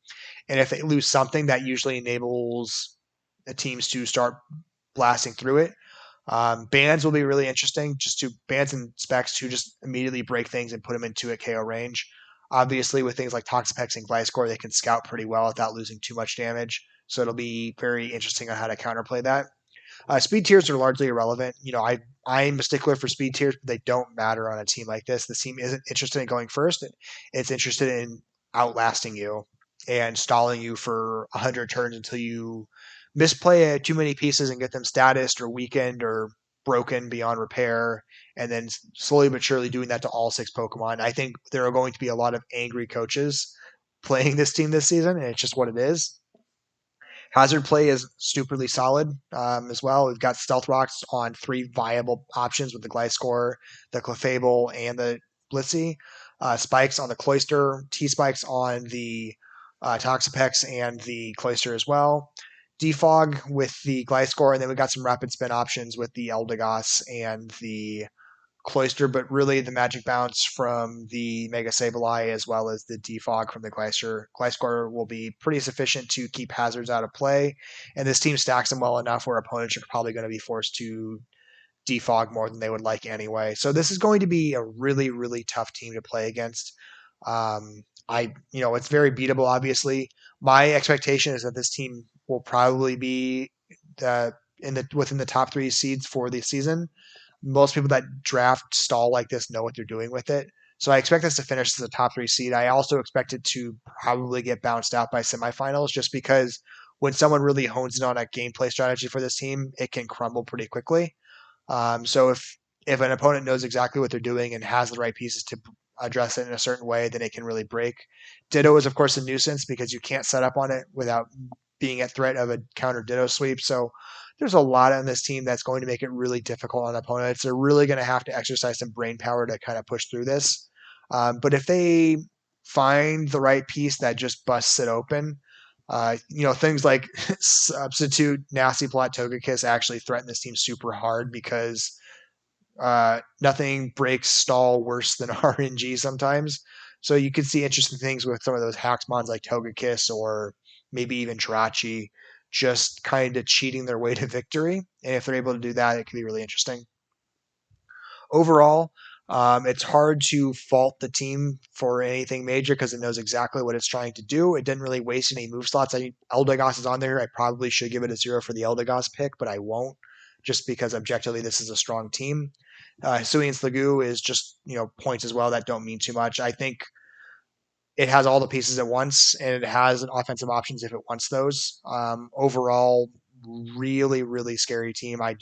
And if they lose something, that usually enables the teams to start blasting through it. Bans will be really interesting, bans and specs to just immediately break things and put them into a KO range. Obviously, with things like Toxapex and Gliscor, they can scout pretty well without losing too much damage. So it'll be very interesting on how to counterplay that. Speed tiers are largely irrelevant. I'm a stickler for speed tiers, but they don't matter on a team like this. The team isn't interested in going first. It's interested in outlasting you and stalling you for 100 turns until you misplay too many pieces and get them statused or weakened or broken beyond repair, and then slowly but surely doing that to all six Pokemon. I think there are going to be a lot of angry coaches playing this team this season, and it's just what it is. Hazard play is stupidly solid as well. We've got Stealth Rocks on three viable options with the Gliscor, the Clefable, and the Blissey. Spikes on the Cloyster, T-Spikes on the Toxapex and the Cloyster as well. Defog with the Gliscor, and then we got some rapid spin options with the Eldegoss and the Cloyster, but really the Magic Bounce from the Mega Sableye as well as the Defog from the Gliscor. Gliscor will be pretty sufficient to keep hazards out of play, and this team stacks them well enough where opponents are probably going to be forced to defog more than they would like anyway. So this is going to be a really, really tough team to play against. It's very beatable, obviously. My expectation is that this team will probably be within the top three seeds for the season. Most people that draft stall like this know what they're doing with it. So I expect this to finish as a top 3 seed. I also expect it to probably get bounced out by semifinals just because when someone really hones in on a gameplay strategy for this team, it can crumble pretty quickly. So if an opponent knows exactly what they're doing and has the right pieces to address it in a certain way, then it can really break. Ditto is, of course, a nuisance because you can't set up on it without being at threat of a counter Ditto sweep. So there's a lot on this team that's going to make it really difficult on opponents. They're really going to have to exercise some brain power to kind of push through this. But if they find the right piece that just busts it open, things like substitute nasty plot Togekiss actually threaten this team super hard because nothing breaks stall worse than RNG sometimes. So you could see interesting things with some of those Haxmons like Togekiss or maybe even Jirachi just kind of cheating their way to victory. And if they're able to do that, it could be really interesting. Overall, it's hard to fault the team for anything major because it knows exactly what it's trying to do. It didn't really waste any move slots. Eldegoss is on there. I probably should give it a 0 for the Eldegoss pick, but I won't just because objectively this is a strong team. Hisuian Sliggoo is just, points as well that don't mean too much. I think it has all the pieces at once and it has offensive options if it wants those. Overall, really, really scary team. I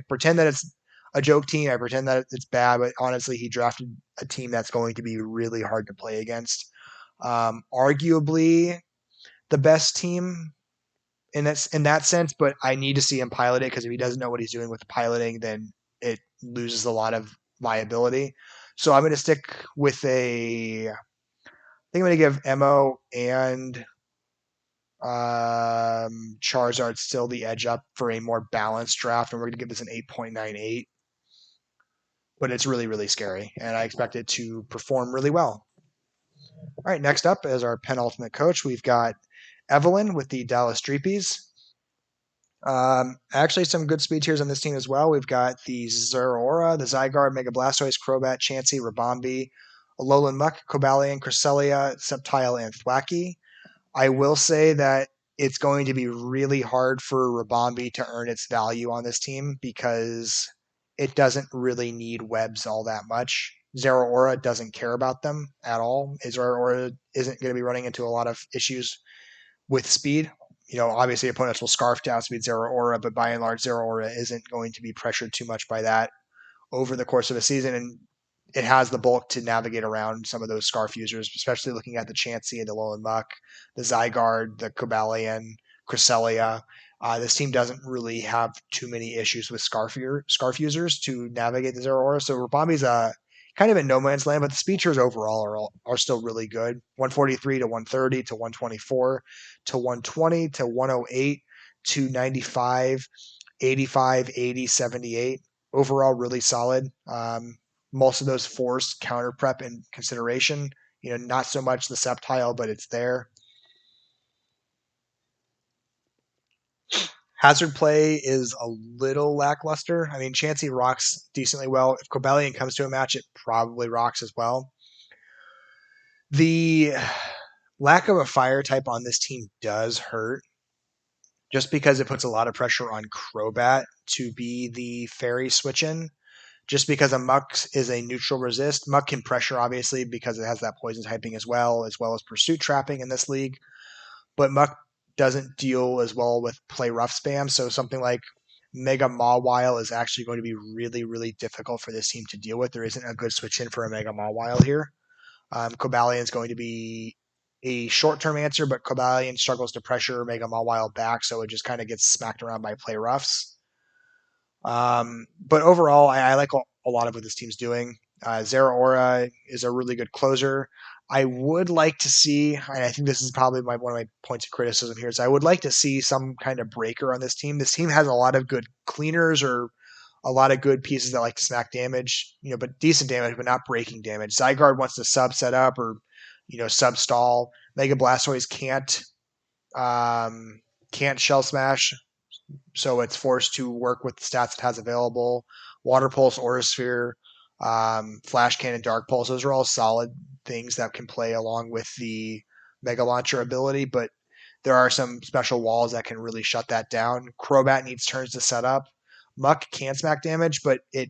pretend that it's a joke team. I pretend that it's bad, but honestly, he drafted a team that's going to be really hard to play against. Arguably the best team in that sense, but I need to see him pilot it because if he doesn't know what he's doing with the piloting, then it loses a lot of viability. So I'm going to stick with I think I'm going to give Emmo and Charizard still the edge up for a more balanced draft, and we're going to give this an 8.98. But it's really, really scary, and I expect it to perform really well. All right, next up is our penultimate coach. We've got Evelynn with the Dallas Dreepies. Actually, some good speed tiers on this team as well. We've got the Zeraora, the Zygarde, Mega Blastoise, Crobat, Chansey, Rabombi, Alolan Muck, Cobalion, Cresselia, Sceptile, and Thwackey. I will say that it's going to be really hard for Rabombi to earn its value on this team because it doesn't really need webs all that much. Zeraora doesn't care about them at all. Zeraora isn't going to be running into a lot of issues with speed. Obviously opponents will scarf down speed Zeraora, but by and large, Zeraora isn't going to be pressured too much by that over the course of a season. And it has the bulk to navigate around some of those scarf users, especially looking at the Chansey and the Alolan Muck, the Zygarde, the Cobalion, Cresselia. This team doesn't really have too many issues with scarf users to navigate the Zeraora. So Rabombi's kind of in no man's land, but the speed tiers overall are still really good. 143 to 130 to 124 to 120 to 108 to 95, 85, 80, 78. Overall, really solid. Most of those forced counter prep in consideration. Not so much the Sceptile, but it's there. Hazard play is a little lackluster. I mean, Chansey rocks decently well. If Cobalion comes to a match, it probably rocks as well. The lack of a fire type on this team does hurt just because it puts a lot of pressure on Crobat to be the fairy switch in. Just because a Muck is a neutral resist. Muck can pressure, obviously, because it has that poison typing as well as pursuit trapping in this league. But Muck doesn't deal as well with play rough spam, so something like Mega Mawile is actually going to be really, really difficult for this team to deal with. There isn't a good switch in for a Mega Mawile here. Cobalion is going to be a short-term answer, but Cobalion struggles to pressure Mega Mawile back, so it just kind of gets smacked around by play roughs. But overall, I like a lot of what this team's doing. Zeraora is a really good closer. I would like to see, and I think this is probably one of my points of criticism here, is I would like to see some kind of breaker on this team. This team has a lot of good cleaners or a lot of good pieces that like to smack damage, but decent damage, but not breaking damage. Zygarde wants to sub set up or, sub stall. Mega Blastoise can't shell smash, so it's forced to work with the stats it has available. Water Pulse, Aura Sphere, Flash Cannon, Dark Pulse, those are all solid things that can play along with the Mega Launcher ability, but there are some special walls that can really shut that down. Crobat needs turns to set up. Muck can smack damage, but it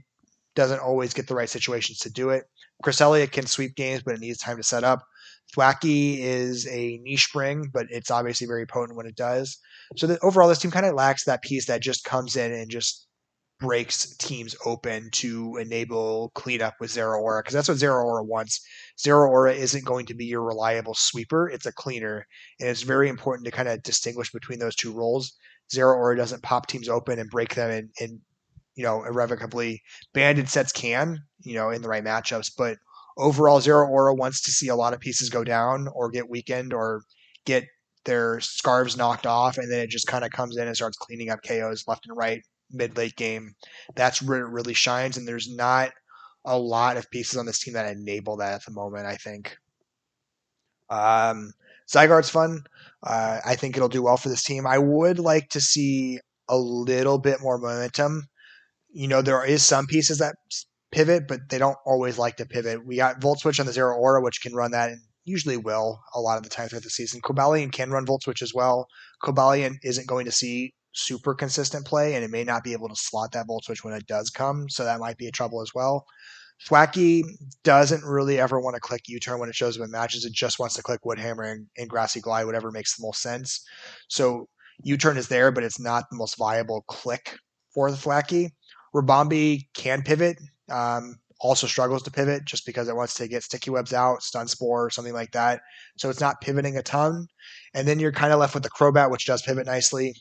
doesn't always get the right situations to do it. Cresselia can sweep games, but it needs time to set up. Thwacky is a niche spring, but it's obviously very potent when it does. So overall, this team kind of lacks that piece that just comes in and just breaks teams open to enable cleanup with Zero Aura, because that's what Zero Aura wants. Zero Aura isn't going to be your reliable sweeper, it's a cleaner. And it's very important to kind of distinguish between those two roles. Zero Aura doesn't pop teams open and break them in irrevocably. Banded sets can, in the right matchups, but overall, Zero Aura wants to see a lot of pieces go down or get weakened or get their scarves knocked off, and then it just kind of comes in and starts cleaning up KOs left and right mid late game. That's where it really shines, and there's not a lot of pieces on this team that enable that at the moment, I think. Zygarde's fun. I think it'll do well for this team. I would like to see a little bit more momentum. There is some pieces that pivot, but they don't always like to pivot. We got Volt Switch on the Zero Aura, which can run that and usually will a lot of the time throughout the season. Cobalion can run Volt Switch as well. Cobalion isn't going to see super consistent play, and it may not be able to slot that Volt Switch when it does come, so that might be a trouble as well. Thwacky doesn't really ever want to click U-turn when it shows up in matches. It just wants to click Woodhammer and Grassy Glide, whatever makes the most sense. So U-turn is there, but it's not the most viable click for the Thwacky. Rabombi can pivot, also struggles to pivot just because it wants to get Sticky Webs out, Stun Spore, something like that. So it's not pivoting a ton. And then you're kind of left with the Crobat, which does pivot nicely,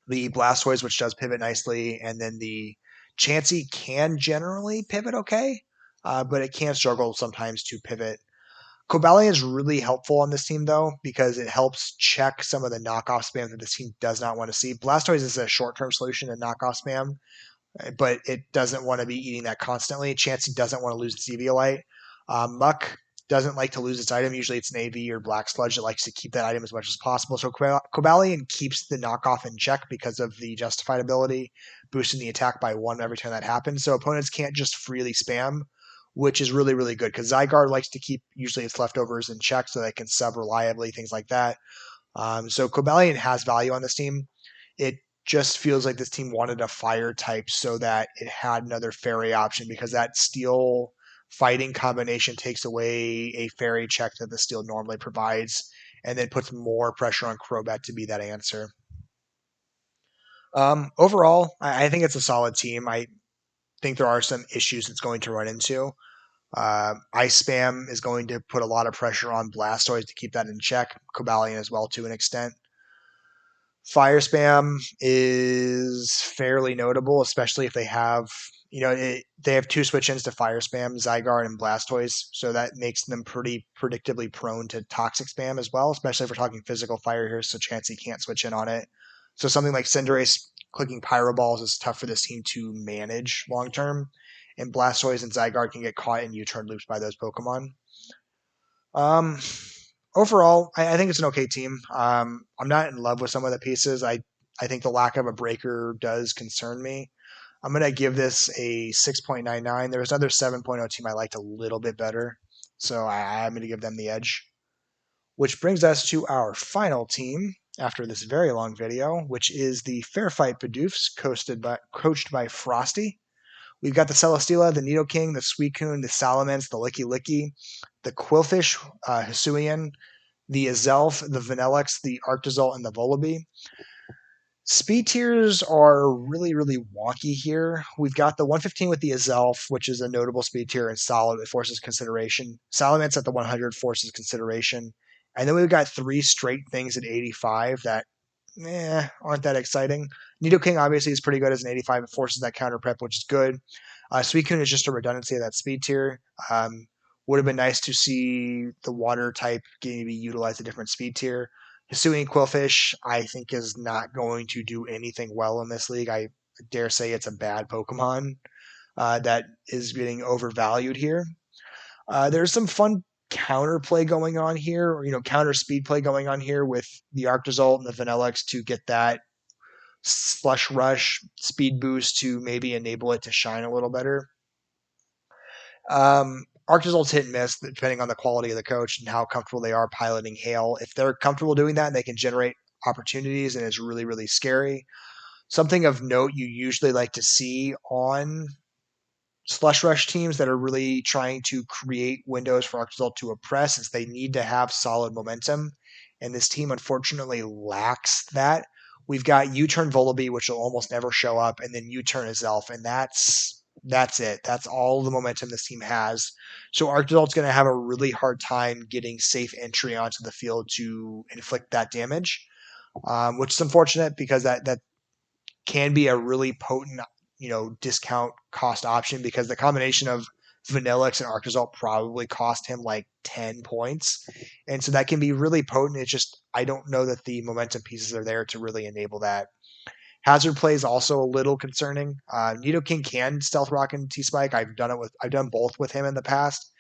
the Blastoise, which does pivot nicely, and then the Chansey can generally pivot okay, but it can struggle sometimes to pivot. Cobalion is really helpful on this team, though, because it helps check some of the knockoff spam that this team does not want to see. Blastoise is a short-term solution to knockoff spam, but it doesn't want to be eating that constantly. Chansey doesn't want to lose its Eviolite. Muck doesn't like to lose its item. Usually it's an AV or Black Sludge that likes to keep that item as much as possible. So Cobalion keeps the knockoff in check because of the justified ability, boosting the attack by 1 every time that happens. So opponents can't just freely spam, which is really, really good because Zygarde likes to keep usually its leftovers in check so they can sub reliably, things like that. So Cobalion has value on this team. It just feels like this team wanted a fire type so that it had another fairy option, because that steel fighting combination takes away a fairy check that the steel normally provides and then puts more pressure on Crobat to be that answer. Overall, I think it's a solid team. I think there are some issues it's going to run into. Ice Spam is going to put a lot of pressure on Blastoise to keep that in check. Cobalion as well to an extent. Fire Spam is fairly notable, especially if they have, they have 2 switch-ins to Fire Spam, Zygarde and Blastoise, so that makes them pretty predictably prone to Toxic Spam as well, especially if we're talking physical fire here, so Chansey can't switch in on it. So something like Cinderace clicking Pyro Balls is tough for this team to manage long-term, and Blastoise and Zygarde can get caught in U-turn loops by those Pokemon. Overall, I think it's an okay team. I'm not in love with some of the pieces. I think the lack of a breaker does concern me. I'm going to give this a 6.99. There was another 7.0 team I liked a little bit better, so I'm going to give them the edge. Which brings us to our final team after this very long video, which is the Fair Fight Bidoofs, coached by Frosty. We've got the Celesteela, the Nidoking, the Suicune, the Salamence, the Licky Licky, the Quillfish, Hisuian, the Azelf, the Vanillix, the Arctozolt, and the Volibee. Speed tiers are really, really wonky here. We've got the 115 with the Azelf, which is a notable speed tier and solid. It forces consideration. Salamence at the 100 forces consideration. And then we've got 3 straight things at 85 that aren't that exciting. Nidoking obviously is pretty good as an 85. It forces that counter prep, which is good. Suicune is just a redundancy of that speed tier. Would have been nice to see the water type maybe utilize a different speed tier. Hisuian Quillfish, I think, is not going to do anything well in this league. I dare say it's a bad Pokemon that is getting overvalued here. There's some fun counter play going on here, or counter speed play going on here with the Arctozolt and the Vanillix to get that Slush Rush speed boost to maybe enable it to shine a little better. Arctozolt's hit and miss depending on the quality of the coach and how comfortable they are piloting Hail. If they're comfortable doing that, they can generate opportunities, and it's really, really scary. Something of note you usually like to see on slush rush teams that are really trying to create windows for Arctisol to oppress, since they need to have solid momentum. And this team unfortunately lacks that. We've got U-turn Volibee, which will almost never show up, and then U-turn Azelf, and that's it. That's all the momentum this team has. So Arctisol's going to have a really hard time getting safe entry onto the field to inflict that damage, which is unfortunate because that can be a really potent, discount cost option, because the combination of Vanillix and Arctisol probably cost him like 10 points. And so that can be really potent. It's just, I don't know that the momentum pieces are there to really enable that. Hazard play is also a little concerning. Nidoking can stealth rock and T-Spike. I've done both with him in the past.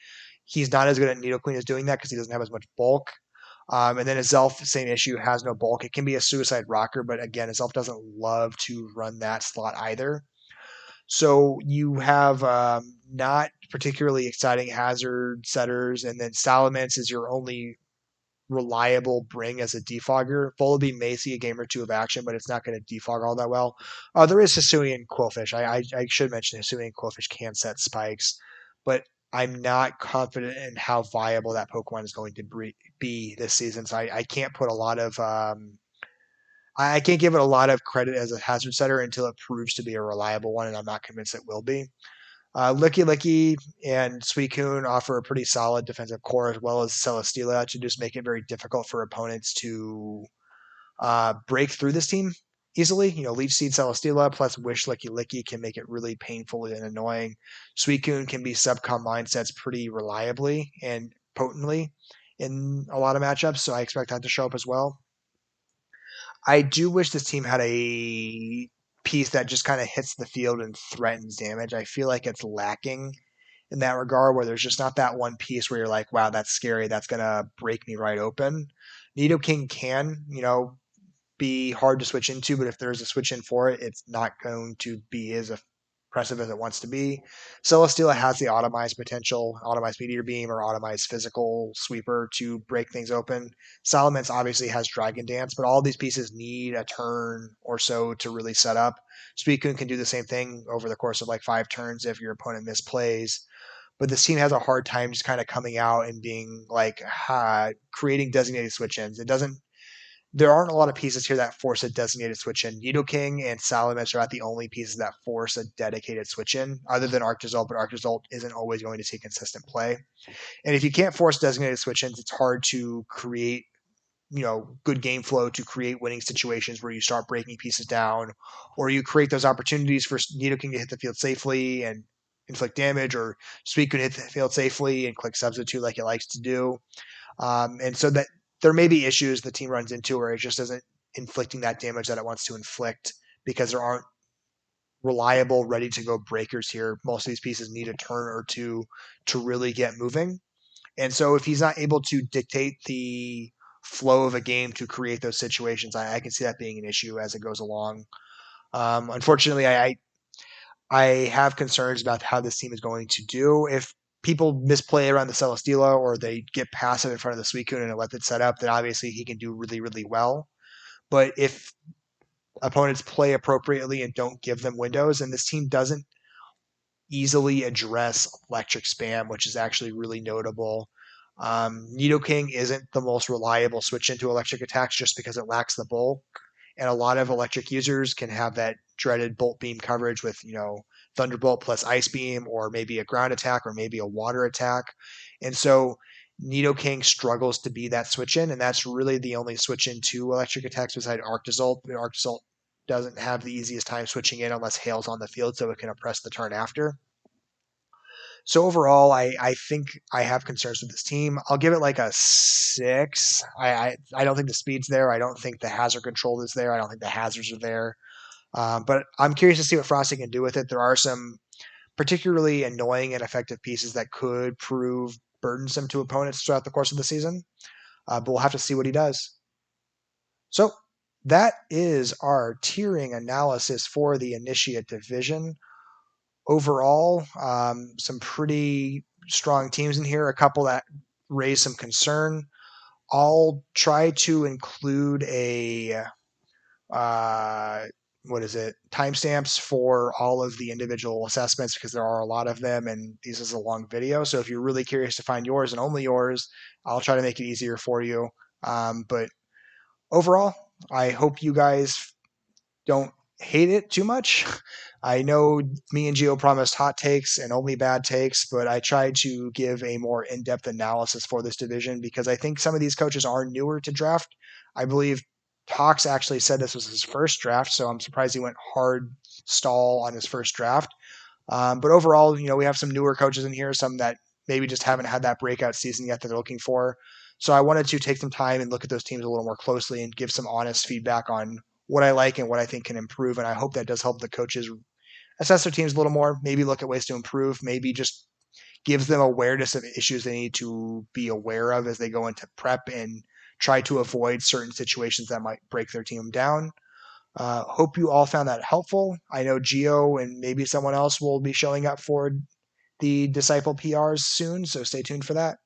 He's not as good at Nidoqueen as doing that because he doesn't have as much bulk. And then Azelf, same issue, has no bulk. It can be a suicide rocker, but again, Azelf doesn't love to run that slot either. So you have not particularly exciting hazard setters, and then Salamence is your only reliable bring as a defogger. Volibee may see a game or two of action, but it's not going to defog all that well. There is Hisuian Quillfish. I should mention Hisuian Quillfish can set spikes, but I'm not confident in how viable that Pokemon is going to be this season. So I can't put a lot of I can't give it a lot of credit as a hazard setter until it proves to be a reliable one, and I'm not convinced it will be. Licky Licky and Suicune offer a pretty solid defensive core, as well as Celesteela, to just make it very difficult for opponents to break through this team easily. Leech Seed Celesteela plus Wish Licky Licky can make it really painful and annoying. Suicune can be subcom mindsets pretty reliably and potently in a lot of matchups, so I expect that to show up as well. I do wish this team had a piece that just kind of hits the field and threatens damage. I feel like it's lacking in that regard, where there's just not that one piece where you're like, wow, that's scary. That's going to break me right open. Nidoking can, be hard to switch into, but if there's a switch in for it, it's not going to be as impressive as it wants to be. Celesteela has the automized potential, automized Meteor Beam or automized Physical Sweeper to break things open. Salamence obviously has Dragon Dance, but all these pieces need a turn or so to really set up. Suicune can do the same thing over the course of like 5 turns if your opponent misplays. But this team has a hard time just kind of coming out and being like, creating designated switch ins. There aren't a lot of pieces here that force a designated switch in. Nidoking and Salamence are not the only pieces that force a dedicated switch in, other than Arctisol, but Arctisol isn't always going to see consistent play. And if you can't force designated switch ins, it's hard to create, good game flow, to create winning situations where you start breaking pieces down, or you create those opportunities for Nidoking to hit the field safely and inflict damage, or Suicune can hit the field safely and click substitute like it likes to do. And so that there may be issues the team runs into where it just isn't inflicting that damage that it wants to inflict because there aren't reliable, ready to go breakers here. Most of these pieces need a turn or two to really get moving. And so if he's not able to dictate the flow of a game to create those situations, I can see that being an issue as it goes along. Unfortunately, I have concerns about how this team is going to do. If people misplay around the Celesteela or they get passive in front of the Suicune and let it set up, then obviously he can do really, really well. But if opponents play appropriately and don't give them windows, and this team doesn't easily address electric spam, which is actually really notable. Nidoking isn't the most reliable switch into electric attacks just because it lacks the bulk. And a lot of electric users can have that dreaded bolt beam coverage with, Thunderbolt plus Ice Beam, or maybe a ground attack, or maybe a water attack. And so Nidoking struggles to be that switch in, and that's really the only switch in to electric attacks beside Arctisol. Arctisol doesn't have the easiest time switching in unless Hail's on the field, so it can oppress the turn after. So overall, I think I have concerns with this team. I'll give it like a 6. I don't think the speed's there. I don't think the hazard control is there. I don't think the hazards are there. But I'm curious to see what Frosty can do with it. There are some particularly annoying and effective pieces that could prove burdensome to opponents throughout the course of the season. But we'll have to see what he does. So that is our tiering analysis for the Initiate Division. Overall, some pretty strong teams in here, a couple that raise some concern. I'll try to include a timestamps for all of the individual assessments because there are a lot of them, and this is a long video. So if you're really curious to find yours and only yours, I'll try to make it easier for you. But overall, I hope you guys don't hate it too much. I know me and Gio promised hot takes and only bad takes, but I tried to give a more in-depth analysis for this division because I think some of these coaches are newer to draft. I believe Tox actually said this was his first draft, so I'm surprised he went hard stall on his first draft. But overall, we have some newer coaches in here, some that maybe just haven't had that breakout season yet that they're looking for. So I wanted to take some time and look at those teams a little more closely and give some honest feedback on what I like and what I think can improve. And I hope that does help the coaches assess their teams a little more, maybe look at ways to improve, maybe just gives them awareness of issues they need to be aware of as they go into prep and try to avoid certain situations that might break their team down. Hope you all found that helpful. I know Gio and maybe someone else will be showing up for the Disciple PRs soon, so stay tuned for that.